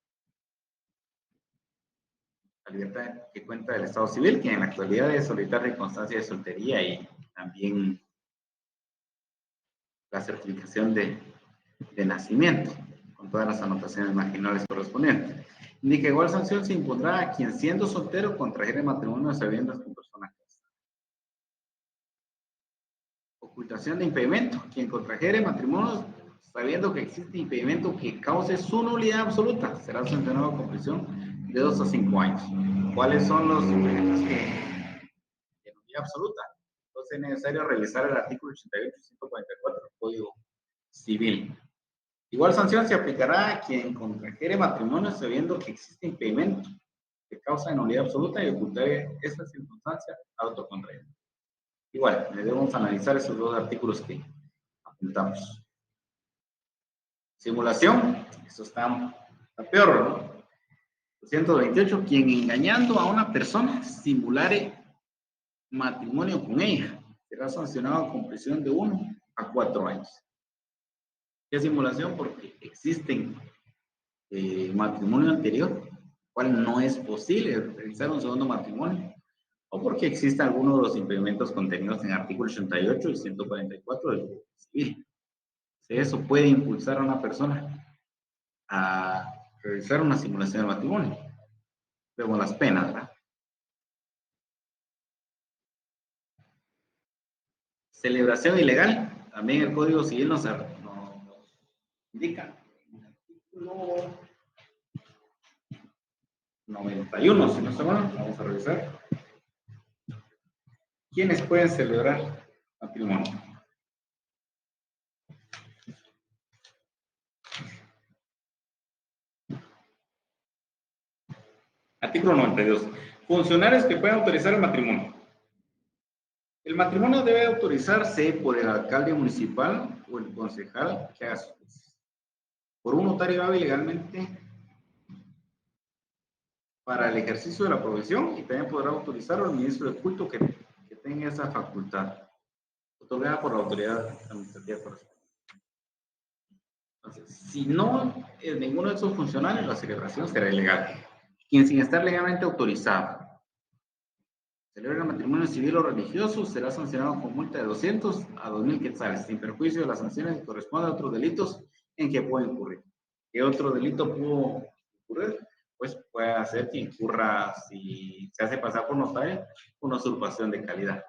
La libertad que cuenta del Estado civil, que en la actualidad es solicitar circunstancia de soltería y también la certificación de nacimiento, con todas las anotaciones marginales correspondientes. Indica igual sanción se impondrá a quien siendo soltero contrajere matrimonio sabiendo con persona casada. Ocultación de impedimento. Quien contrajere matrimonio sabiendo que existe impedimento que cause su nulidad absoluta será sancionado con prisión de 2 a 5 años. ¿Cuáles son los impedimentos de nulidad absoluta? Entonces es necesario revisar el artículo 88 y 144 del Código Civil. Igual sanción se aplicará a quien contrajere matrimonio sabiendo que existe impedimento que causa nulidad absoluta y ocultare esta circunstancia a otro contrario. Igual, debemos analizar esos dos artículos que apuntamos. Simulación, eso está peor, ¿no? 228, quien engañando a una persona simulare matrimonio con ella será sancionado con prisión de 1 a 4 años. ¿Qué simulación? Porque existen matrimonio anterior, cual no es posible realizar un segundo matrimonio, o porque existen algunos de los impedimentos contenidos en el artículo 88 y 144 del Código Civil. Eso puede impulsar a una persona a realizar una simulación de matrimonio. Luego las penas, ¿verdad? Celebración ilegal. También el Código Civil nos indica. En el artículo 91, si no está mal, vamos a revisar. ¿Quiénes pueden celebrar matrimonio? Artículo 92. Funcionarios que pueden autorizar el matrimonio. El matrimonio debe autorizarse por el alcalde municipal o el concejal que haga sus cosas. Por un notario hábil legalmente para el ejercicio de la profesión y también podrá autorizarlo el ministro de culto que tenga esa facultad, otorgada por la autoridad administrativa correspondiente. Entonces, si no es ninguno de esos funcionarios, la celebración será ilegal. Quien sin estar legalmente autorizado celebra matrimonio civil o religioso será sancionado con multa de 200 a 2,000 quetzales, sin perjuicio de las sanciones que corresponden a otros delitos en que puede incurrir. ¿Qué otro delito pudo incurrir? Pues puede hacer que incurra, si se hace pasar por notario, una usurpación de calidad.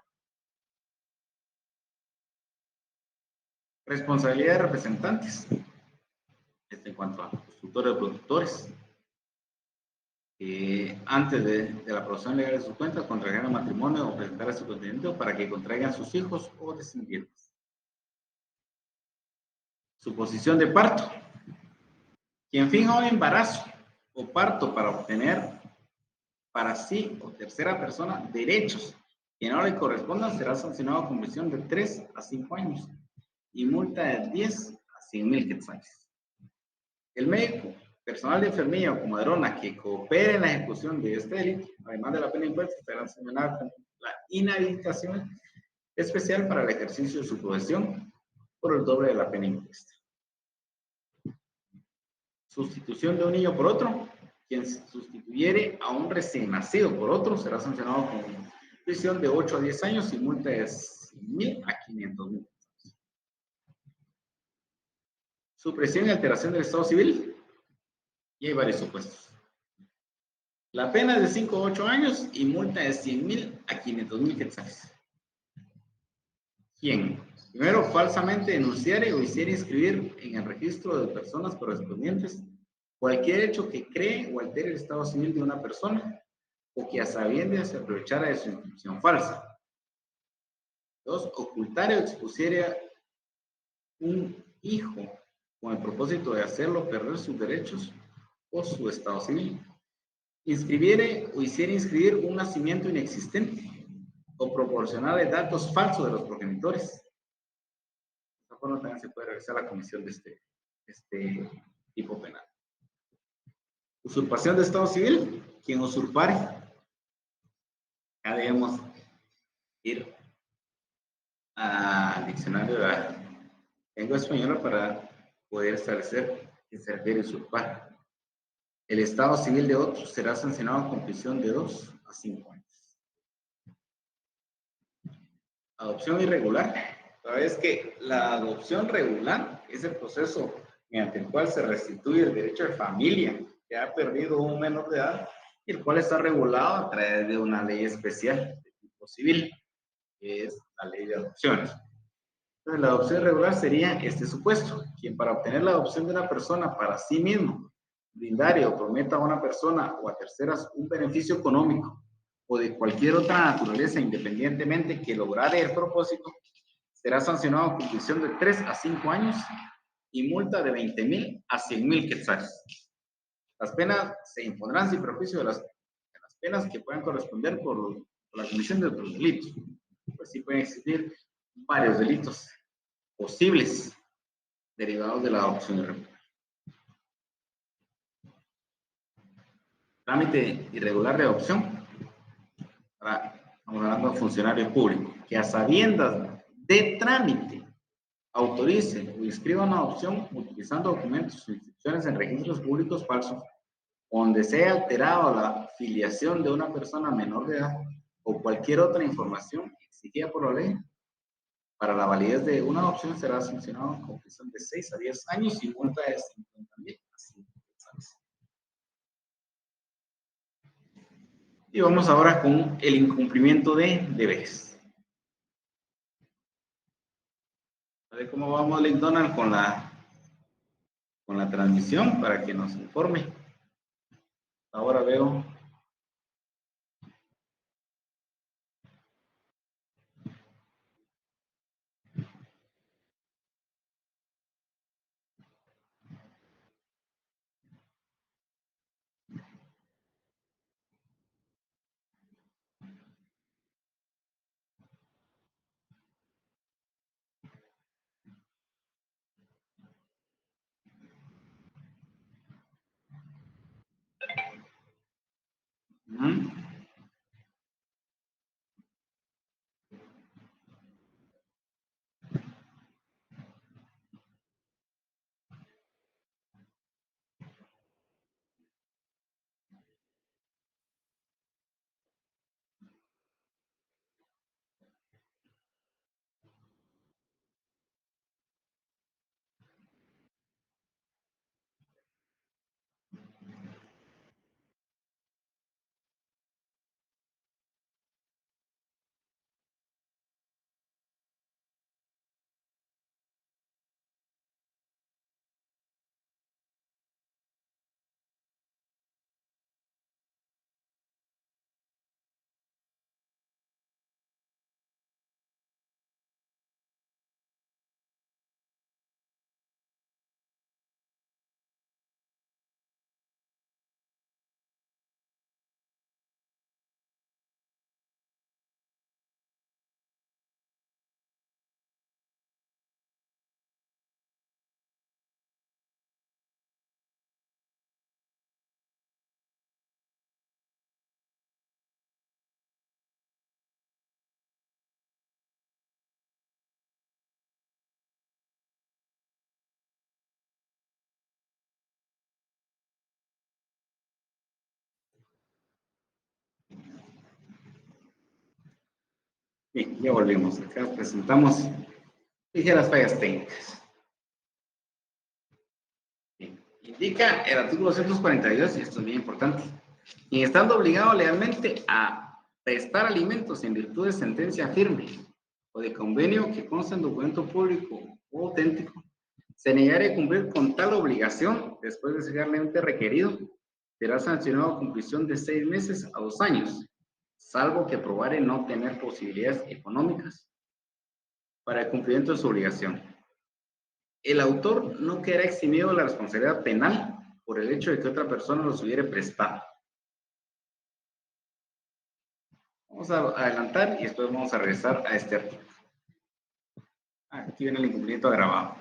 Responsabilidad de representantes. En cuanto a los tutores o productores. Antes de la aprobación legal de sus cuentas, contraer un matrimonio o presentar a su consentimiento para que contraigan sus hijos o descendientes. Suposición de parto. Quien finja un embarazo o parto para obtener para sí o tercera persona derechos que no le correspondan será sancionado con prisión de 3 a 5 años y multa de 10 a 100,000 quetzales. El médico, personal de enfermería o comadrona que coopere en la ejecución de este delito, además de la pena impuesta, será sancionada con la inhabilitación especial para el ejercicio de su profesión por el doble de la pena impuesta. Sustitución de un niño por otro. Quien sustituyere a un recién nacido por otro será sancionado con prisión de 8 a 10 años y multa de 100,000 a 500,000. Supresión y alteración del estado civil. Y hay varios supuestos. La pena es de 5 a 8 años y multa de 100,000 a 500,000 quetzales. ¿Quién? Primero, falsamente denunciare o hiciera inscribir en el registro de personas correspondientes cualquier hecho que cree o altere el estado civil de una persona o que a sabiendas se aprovechara de su inscripción falsa. 2. Ocultare o expusiera un hijo con el propósito de hacerlo perder sus derechos o su estado civil. Inscribiere o hiciera inscribir un nacimiento inexistente o proporcionar datos falsos de los progenitores. De esta forma también se puede realizar la comisión de este tipo penal. Usurpación de estado civil. Quien usurpare. Ya debemos ir al diccionario lengua española para poder establecer que se refiere a usurpar. El estado civil de otro será sancionado con prisión de 2 a 5 años. Adopción irregular. Sabes que la adopción regular es el proceso mediante el cual se restituye el derecho de familia que ha perdido un menor de edad y el cual está regulado a través de una ley especial de tipo civil, que es la ley de adopciones. Entonces, la adopción irregular sería este supuesto: quien para obtener la adopción de una persona para sí mismo, brindaria o prometa a una persona o a terceras un beneficio económico o de cualquier otra naturaleza independientemente que lograre el propósito, será sancionado con prisión de 3 a 5 años y multa de 20,000 a 100,000 quetzales. Las penas se impondrán sin perjuicio de las penas que puedan corresponder por la comisión de otros delitos. Pues sí pueden existir varios delitos posibles derivados de la adopción irregular. Trámite irregular de adopción. Ahora, estamos hablando de funcionario público que a sabiendas de trámite autorice o inscriba una adopción utilizando documentos o inscripciones en registros públicos falsos, donde sea alterada la filiación de una persona menor de edad o cualquier otra información exigida por la ley. Para la validez de una adopción será sancionado con prisión de 6 a 10 años y multa de 50,000 a 100,000 quetzales. Y vamos ahora con el incumplimiento de deberes. A ver cómo vamos, Link Donald, con la transmisión para que nos informe. Ahora veo. Bien, ya volvimos. Acá presentamos ligeras fallas técnicas. Bien. Indica el artículo 242, y esto es bien importante, quien estando obligado legalmente a prestar alimentos en virtud de sentencia firme o de convenio que consta en documento público o auténtico, se negare a cumplir con tal obligación después de ser legalmente requerido, será sancionado con prisión de 6 meses a 2 años, salvo que probare no tener posibilidades económicas para el cumplimiento de su obligación. El autor no quedará eximido de la responsabilidad penal por el hecho de que otra persona los hubiere prestado. Vamos a adelantar y después vamos a regresar a este artículo. Aquí viene el incumplimiento agravado.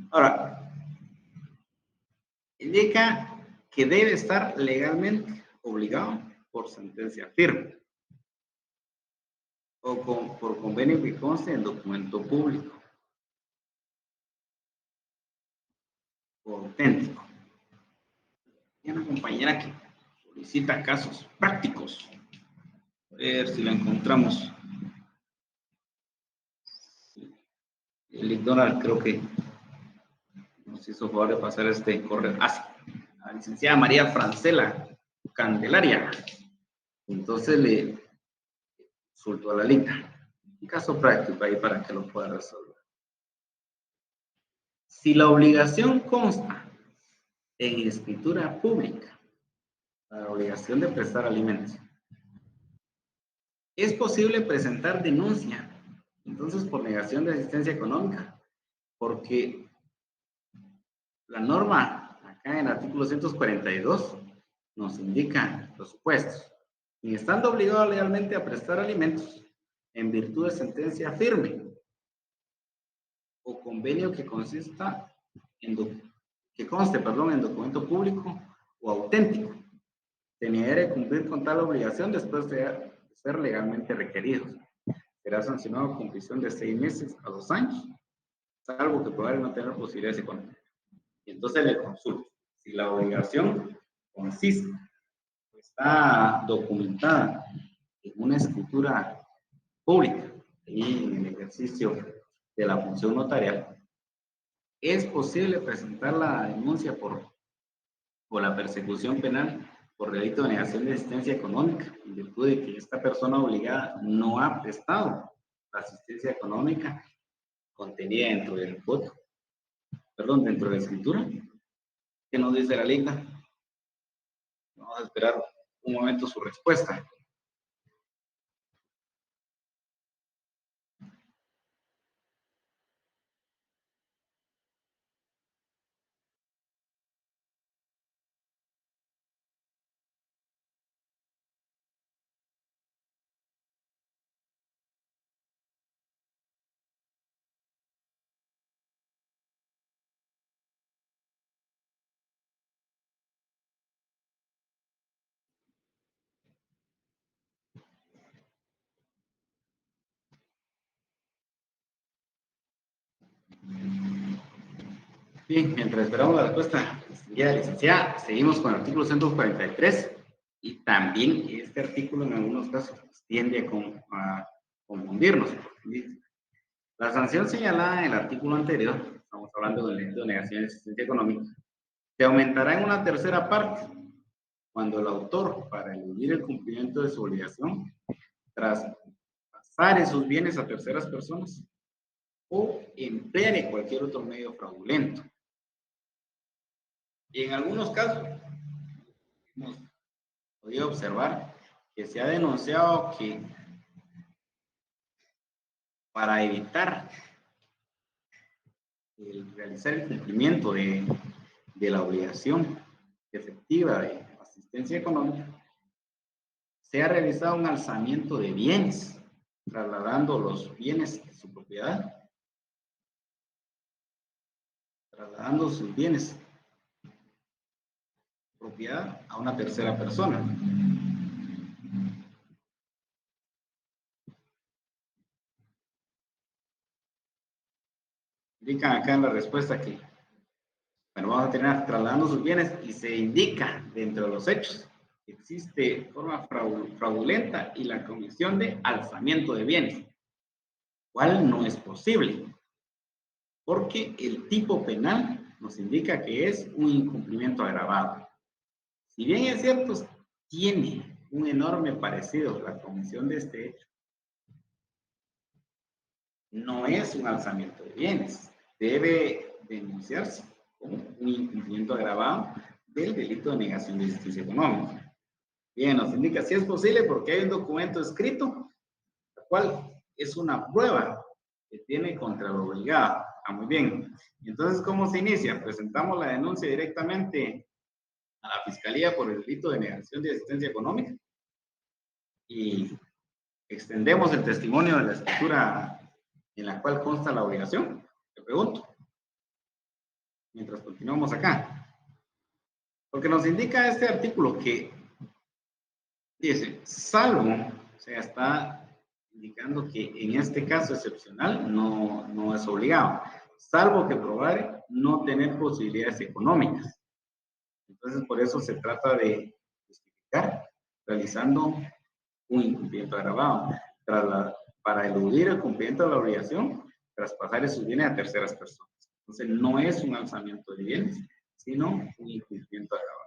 Ahora, indica que debe estar legalmente obligado por sentencia firme o por convenio que conste en documento público. o auténtico. Hay una compañera que solicita casos prácticos. A ver si la encontramos. El Donald creo que nos hizo favor de pasar este correo. Ah, sí. La licenciada María Francela Candelaria. Entonces le consulto a la Lita. Un caso práctico ahí para que lo pueda resolver. Si la obligación consta en escritura pública, la obligación de prestar alimentos, es posible presentar denuncia, entonces, por negación de asistencia económica, porque la norma, acá en el artículo 142, nos indica los supuestos. Ni estando obligado legalmente a prestar alimentos, en virtud de sentencia firme, o convenio que conste en documento público o auténtico, tenía de cumplir con tal obligación después de ser legalmente requeridos. Será sancionado con prisión de 6 meses a 2 años, salvo que pueda no tener posibilidades económicas. Y entonces le consulto, si la obligación consiste, está documentada en una escritura pública y en el ejercicio de la función notarial, es posible presentar la denuncia por la persecución penal por delito de negación de asistencia económica, en virtud de que esta persona obligada no ha prestado la asistencia económica contenida dentro del código, dentro de la escritura. ¿Qué nos dice la ley? Vamos a esperar un momento su respuesta. Bien, mientras esperamos la respuesta, licenciada, seguimos con el artículo 143 y también este artículo en algunos casos tiende a confundirnos. La sanción señalada en el artículo anterior, estamos hablando del delito de negación de asistencia económica, se aumentará en una tercera parte cuando el autor, para eludir el cumplimiento de su obligación, traspasare sus bienes a terceras personas o emplee cualquier otro medio fraudulento. Y en algunos casos hemos podido observar que se ha denunciado que para evitar el realizar el cumplimiento de la obligación efectiva de asistencia económica, se ha realizado un alzamiento de bienes, trasladando los bienes de su propiedad, trasladando sus bienes propiedad a una tercera persona. Indican acá en la respuesta que, bueno, vamos a tener trasladando sus bienes y se indica dentro de los hechos que existe forma fraudulenta y la comisión de alzamiento de bienes, cual no es posible, porque el tipo penal nos indica que es un incumplimiento agravado. Si bien es cierto, tiene un enorme parecido la comisión de este hecho, no es un alzamiento de bienes, debe denunciarse como un incumplimiento agravado del delito de negación de asistencia económica. Bien, nos indica si es posible porque hay un documento escrito, la cual es una prueba que tiene contra el obligado. Ah, muy bien. Entonces, ¿cómo se inicia? Presentamos la denuncia directamente a la Fiscalía por el delito de negación de asistencia económica y extendemos el testimonio de la escritura en la cual consta la obligación. Te pregunto, mientras continuamos acá, porque nos indica este artículo que dice, salvo, o sea, está indicando que en este caso excepcional no es obligado, salvo que probare no tener posibilidades económicas. Entonces, por eso se trata de justificar realizando un incumplimiento agravado para eludir el cumplimiento de la obligación, traspasar esos bienes a terceras personas. Entonces, no es un alzamiento de bienes, sino un incumplimiento agravado.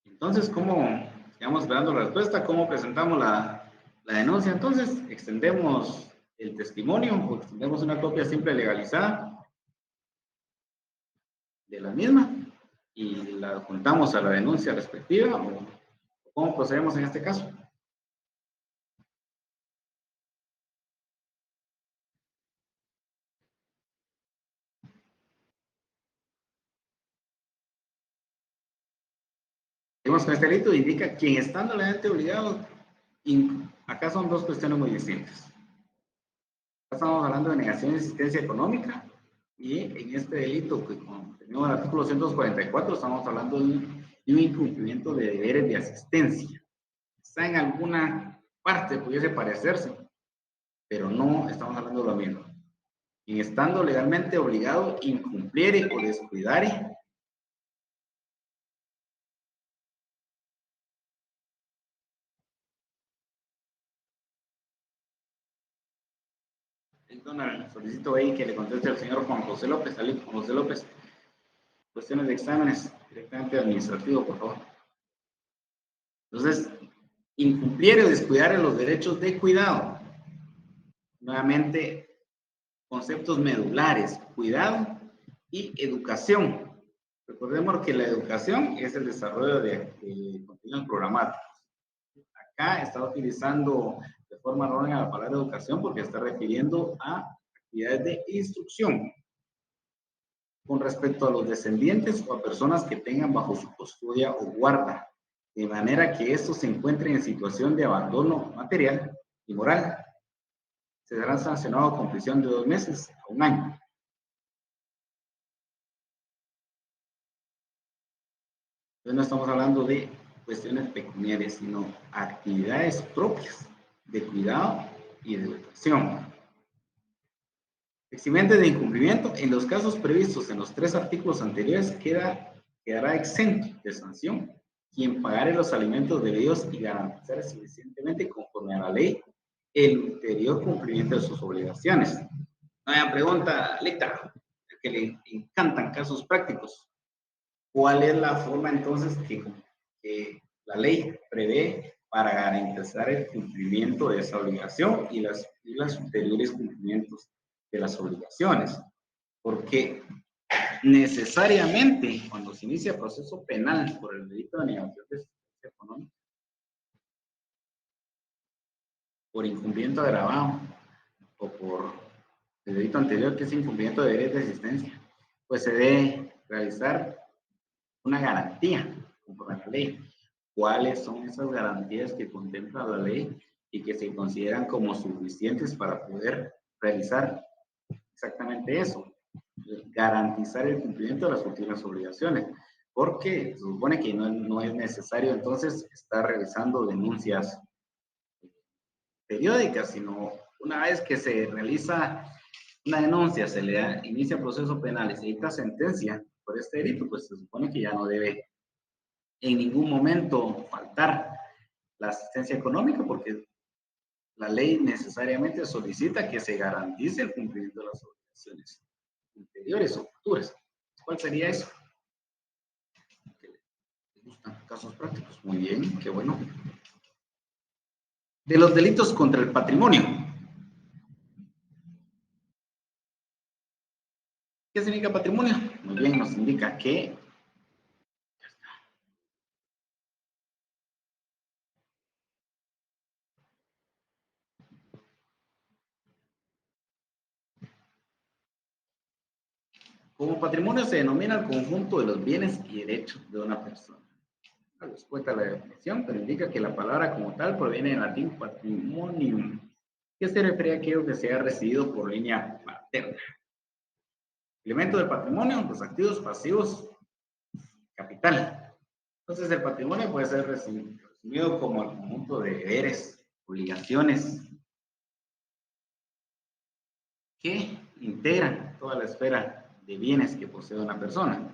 Entonces, ¿cómo estamos esperando la respuesta? ¿Cómo presentamos la denuncia? Entonces, extendemos el testimonio o extendemos una copia simple legalizada de la misma y la juntamos a la denuncia respectiva o cómo procedemos en este caso. Seguimos con este delito, indica quien estando legalmente obligado, acá son dos cuestiones muy distintas. Acá estamos hablando de negación de existencia económica y en este delito que tenemos el artículo 244 estamos hablando de un incumplimiento de deberes de asistencia. Está en alguna parte, pudiese parecerse, pero no estamos hablando de lo mismo. Quien estando legalmente obligado, incumpliere o descuidare Donald, solicito ahí que le conteste al señor Juan José López, al Juan José López. Cuestiones de exámenes directamente administrativo, por favor. Entonces, incumplir o descuidar los derechos de cuidado. Nuevamente, conceptos medulares, cuidado y educación. Recordemos que la educación es el desarrollo de contenidos programáticos. Acá está utilizando de forma errónea la palabra educación porque está refiriendo a actividades de instrucción con respecto a los descendientes o a personas que tengan bajo su custodia o guarda, de manera que estos se encuentren en situación de abandono material y moral. Se serán sancionados con prisión de 2 meses a 1 año. Entonces no estamos hablando de cuestiones pecuniarias, sino actividades propias de cuidado y de educación. Eximente de incumplimiento, en los casos previstos en los 3 artículos anteriores, quedará exento de sanción quien pagare los alimentos debidos y garantizar suficientemente conforme a la ley el ulterior cumplimiento de sus obligaciones. Una pregunta, Lita, que le encantan casos prácticos. ¿Cuál es la forma entonces que la ley prevé para garantizar el cumplimiento de esa obligación y los ulteriores cumplimientos de las obligaciones? Porque necesariamente cuando se inicia proceso penal por el delito de negación de asistencia económica, por incumplimiento agravado o por el delito anterior que es incumplimiento de deberes de asistencia, pues se debe realizar una garantía conforme a la ley. ¿Cuáles son esas garantías que contempla la ley y que se consideran como suficientes para poder realizar exactamente eso? Garantizar el cumplimiento de las últimas obligaciones, porque se supone que no es necesario entonces estar realizando denuncias periódicas, sino una vez que se realiza una denuncia, se le inicia proceso penal y se dicta sentencia por este delito, pues se supone que ya no debe en ningún momento faltar la asistencia económica, porque la ley necesariamente solicita que se garantice el cumplimiento de las obligaciones anteriores o futuras. ¿Cuál sería eso? ¿Les gustan casos prácticos? Muy bien, qué bueno. De los delitos contra el patrimonio. ¿Qué significa patrimonio? Muy bien, nos indica que como patrimonio se denomina el conjunto de los bienes y derechos de una persona. Les cuenta la definición, pero indica que la palabra como tal proviene del latín patrimonium, que se refiere a aquello que sea recibido por línea paterna. Elemento del patrimonio, los activos, pasivos, capital. Entonces el patrimonio puede ser resumido como el conjunto de deberes, obligaciones que integran toda la esfera de bienes que posee una persona.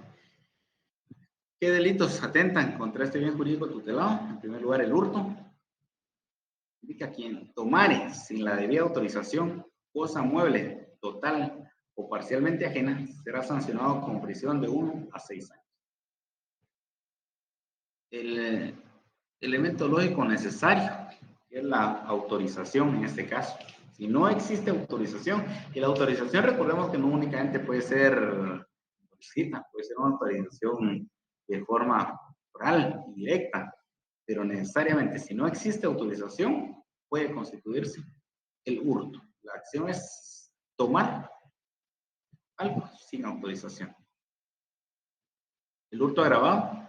¿Qué delitos atentan contra este bien jurídico tutelado? En primer lugar, el hurto. Indica quien tomare sin la debida autorización cosa mueble total o parcialmente ajena será sancionado con prisión de 1 a 6 años. El elemento lógico necesario es la autorización en este caso. Si no existe autorización, y la autorización recordemos que no únicamente puede ser escrita, puede ser una autorización de forma oral y directa, pero necesariamente si no existe autorización puede constituirse el hurto. La acción es tomar algo sin autorización. El hurto agravado,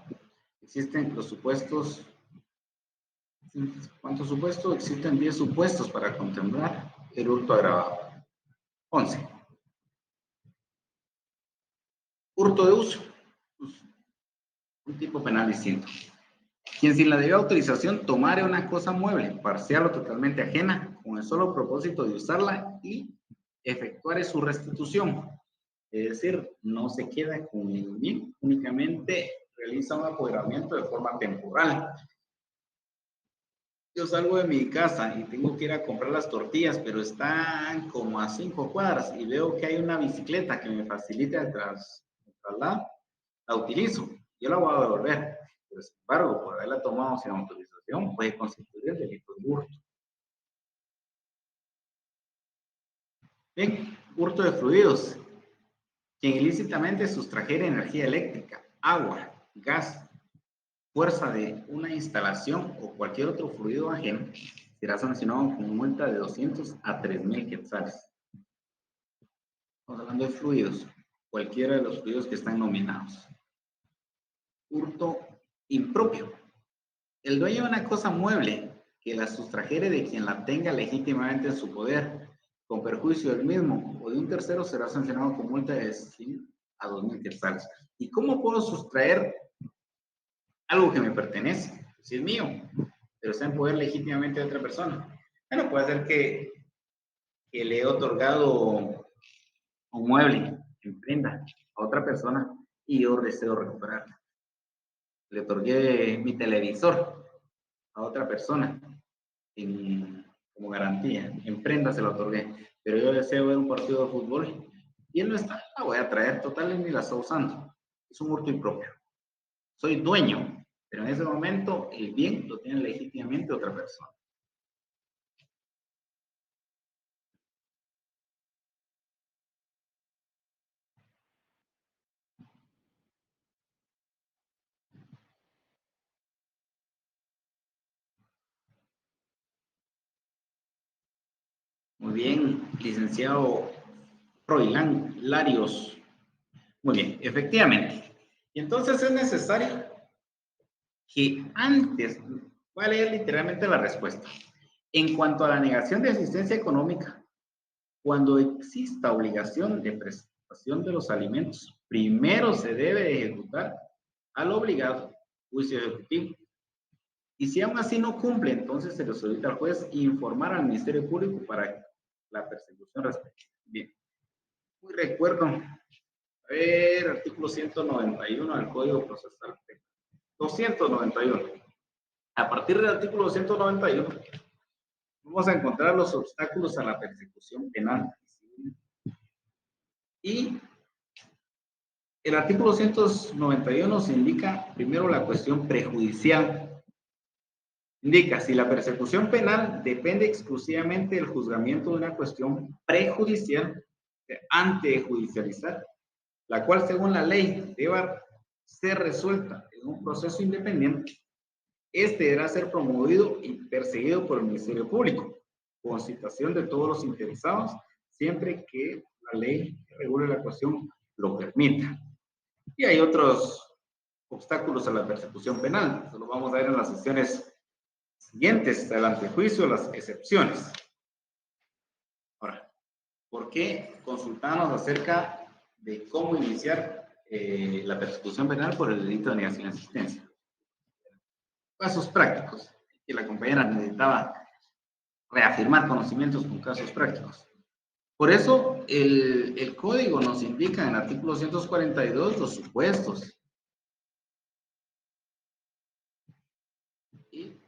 existen los supuestos. ¿Cuántos supuestos? Existen 10 supuestos para contemplar el hurto agravado. 11. Hurto de uso. Un tipo penal distinto. Quien sin la debida autorización tomare una cosa mueble, parcial o totalmente ajena, con el solo propósito de usarla y efectuar su restitución. Es decir, no se queda con el bien, únicamente realiza un apoderamiento de forma temporal. Yo salgo de mi casa y tengo que ir a comprar las tortillas, pero están como a 5 cuadras y veo que hay una bicicleta que me facilita el traslado, la utilizo, yo la voy a devolver, pero sin embargo, por haberla tomado sin autorización, puede constituir el delito de hurto. Bien, hurto de fluidos. Quien ilícitamente sustrajere energía eléctrica, agua, gas, fuerza de una instalación o cualquier otro fluido ajeno, será sancionado con multa de 200 a 3,000 quetzales. Estamos hablando de fluidos, cualquiera de los fluidos que están nominados. Hurto impropio. El dueño de una cosa mueble que la sustrajere de quien la tenga legítimamente en su poder, con perjuicio del mismo o de un tercero, será sancionado con multa de 100 a 2,000 quetzales. ¿Y cómo puedo sustraer algo que me pertenece? Si es mío, pero está en poder legítimamente de otra persona. Bueno, puede ser que le he otorgado un mueble en prenda a otra persona y yo deseo recuperarla. Le otorgué mi televisor a otra persona como garantía, en prenda se lo otorgué, pero yo deseo ver un partido de fútbol y él no está, la voy a traer, total, y ni la está usando. Es un hurto impropio. Soy dueño, pero en ese momento el bien lo tiene legítimamente otra persona. Muy bien, licenciado Froilán Larios. Muy bien, efectivamente. Y entonces es necesario que antes, voy a leer literalmente la respuesta. En cuanto a la negación de asistencia económica, cuando exista obligación de prestación de los alimentos, primero se debe ejecutar al obligado juicio ejecutivo. Y si aún así no cumple, entonces se le solicita al juez informar al Ministerio Público para la persecución respectiva. Bien, muy recuerdo, a ver, artículo 191 del Código Procesal Penal. 291. A partir del artículo 291, vamos a encontrar los obstáculos a la persecución penal. Y el artículo 191 nos indica primero la cuestión prejudicial. Indica, si la persecución penal depende exclusivamente del juzgamiento de una cuestión prejudicial, antejudicializar, la cual según la ley deba ser resuelta en un proceso independiente, este deberá ser promovido y perseguido por el Ministerio Público, con citación de todos los interesados, siempre que la ley que regule la cuestión lo permita. Y hay otros obstáculos a la persecución penal, eso lo vamos a ver en las sesiones siguientes, el antejuicio, las excepciones. Ahora, ¿por qué consultarnos acerca de cómo iniciar la persecución penal por el delito de negación de asistencia? Casos prácticos, que la compañera necesitaba reafirmar conocimientos con casos prácticos. Por eso el código nos indica en el artículo 242 los supuestos. Y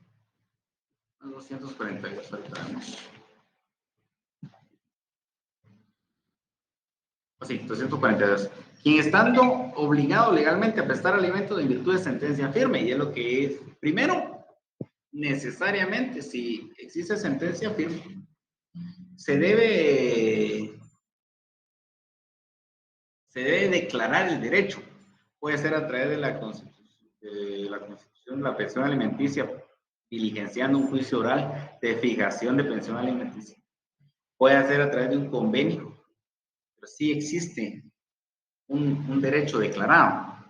242, ahorita vemos. Sí, 242. Quien estando obligado legalmente a prestar alimentos en virtud de sentencia firme, y es lo que es, primero, necesariamente, si existe sentencia firme, se debe declarar el derecho. Puede ser a través de la Constitución de la pensión alimenticia, diligenciando un juicio oral de fijación de pensión alimenticia. Puede ser a través de un convenio, pero sí existe un derecho declarado,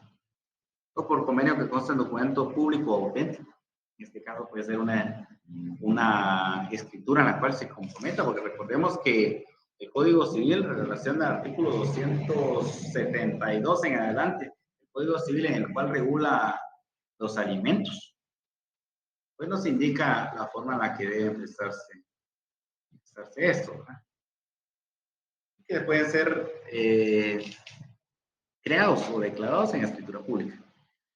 o por convenio que consta en documento público o auténtico. En este caso puede ser una escritura en la cual se comprometa, porque recordemos que el Código Civil, en relación al artículo 272 en adelante, el Código Civil en el cual regula los alimentos, pues nos indica la forma en la que debe prestarse esto, ¿verdad? Que pueden ser creados o declarados en escritura pública.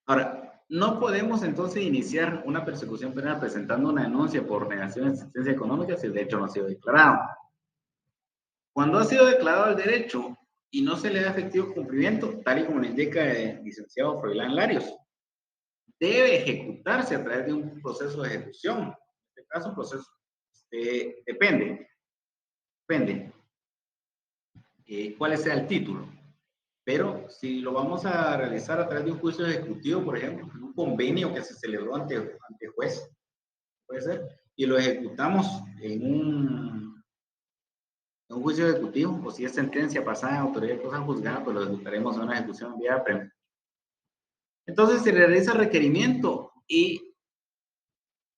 Ahora, no podemos entonces iniciar una persecución penal presentando una denuncia por negación de asistencia económica si el derecho no ha sido declarado. Cuando ha sido declarado el derecho y no se le da efectivo cumplimiento, tal y como le indica el licenciado Froilán Larios, debe ejecutarse a través de un proceso de ejecución. En este caso, un proceso depende cuál sea el título. Pero si lo vamos a realizar a través de un juicio ejecutivo, por ejemplo, un convenio que se celebró ante juez, puede ser, y lo ejecutamos en un juicio ejecutivo, o si es sentencia pasada en autoridad de cosa juzgada, pues lo ejecutaremos en una ejecución vía apremio. Entonces se le realiza el requerimiento y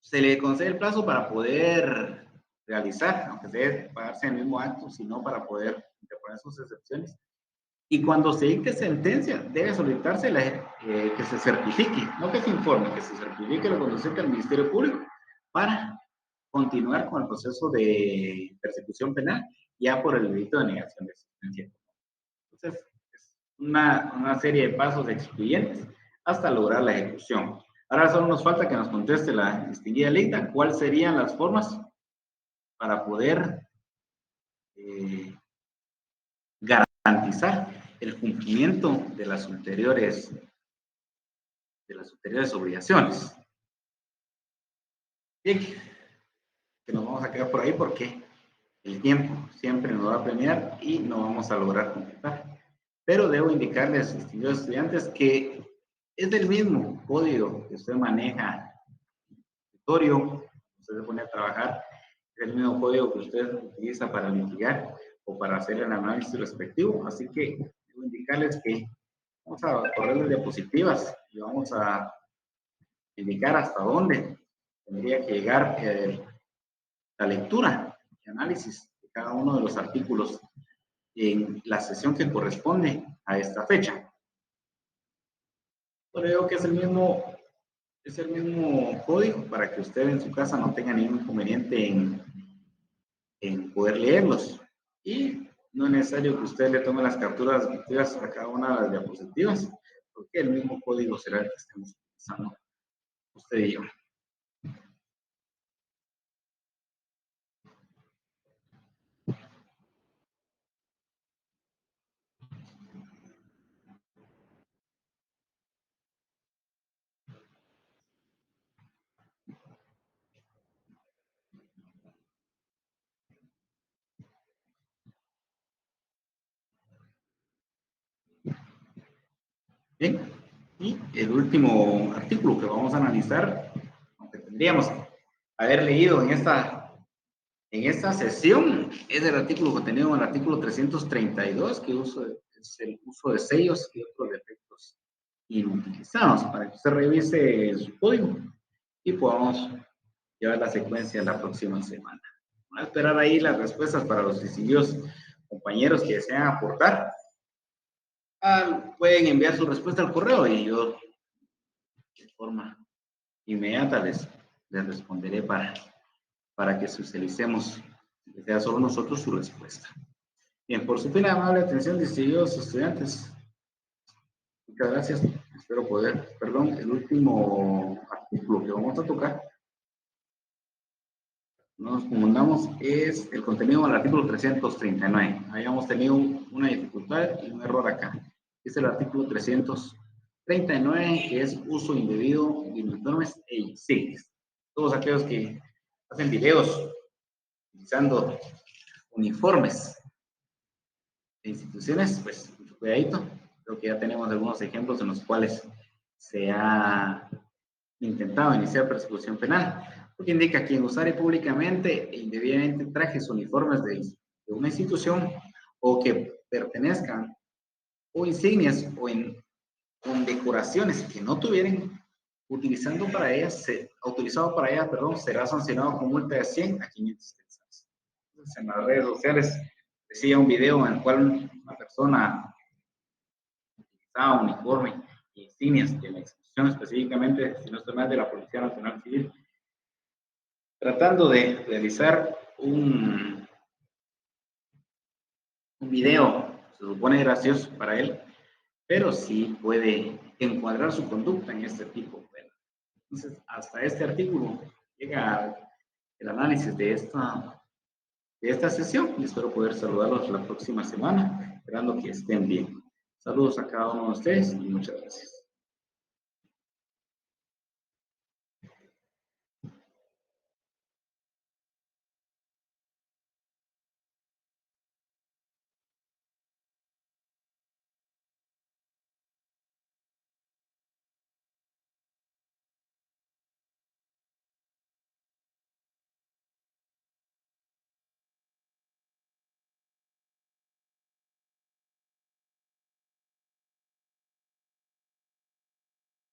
se le concede el plazo para poder realizar, aunque debe pagarse en el mismo acto, sino para poder interponer sus excepciones. Y cuando se dicte sentencia, debe solicitarse que se certifique, no que se informe, que se certifique la conducente al Ministerio Público para continuar con el proceso de persecución penal ya por el delito de negación de asistencia. Entonces, es una serie de pasos excluyentes hasta lograr la ejecución. Ahora solo nos falta que nos conteste la distinguida Leita cuáles serían las formas para poder garantizar el cumplimiento de las ulteriores obligaciones. Bien, que nos vamos a quedar por ahí porque el tiempo siempre nos va a premiar y no vamos a lograr completar. Pero debo indicarles, distinguidos estudiantes, que es el mismo código que usted maneja en el escritorio, usted se pone a trabajar, es el mismo código que usted utiliza para litigar o para hacer el análisis respectivo. Así que debo indicarles que vamos a correr las diapositivas y vamos a indicar hasta dónde tendría que llegar la lectura y análisis de cada uno de los artículos en la sesión que corresponde a esta fecha. Creo que es el mismo código para que usted en su casa no tenga ningún inconveniente en poder leerlos. Y no es necesario que usted le tome las capturas a cada una de las diapositivas, porque el mismo código será el que estemos utilizando usted y yo. Bien, y el último artículo que vamos a analizar, aunque tendríamos que haber leído en esta sesión, es el artículo contenido en el artículo 332, que es el uso de sellos y otros defectos inutilizados, para que usted revise su código y podamos llevar la secuencia la próxima semana. Vamos a esperar ahí las respuestas para los distinguidos compañeros que desean aportar. Pueden enviar su respuesta al correo y yo de forma inmediata les responderé para que socialicemos, que sea solo nosotros, su respuesta. Bien, por su fina amable atención, distinguidos estudiantes. Muchas gracias. Espero poder, perdón, el último artículo que vamos a tocar, no nos confundamos, es el contenido del artículo 339. Habíamos tenido una dificultad y un error acá. Es el artículo 339, que es uso indebido de uniformes e insignias. Todos aquellos que hacen videos utilizando uniformes de instituciones, pues mucho cuidadito. Creo que ya tenemos algunos ejemplos en los cuales se ha intentado iniciar persecución penal, porque indica quien usare públicamente e indebidamente trajes uniformes de una institución o que pertenezcan o insignias o en decoraciones que no tuvieran utilizando para ellas, utilizado para ellas, perdón, será sancionado con multa de 100 a 500 pesos. Entonces, en las redes sociales decía un video en el cual una persona utilizaba uniforme y insignias de la institución, específicamente, si no estoy mal, de la Policía Nacional Civil, tratando de realizar un video, se supone gracioso para él, pero sí puede encuadrar su conducta en este tipo. Entonces, hasta este artículo llega el análisis de esta sesión y espero poder saludarlos la próxima semana, esperando que estén bien. Saludos a cada uno de ustedes y muchas gracias.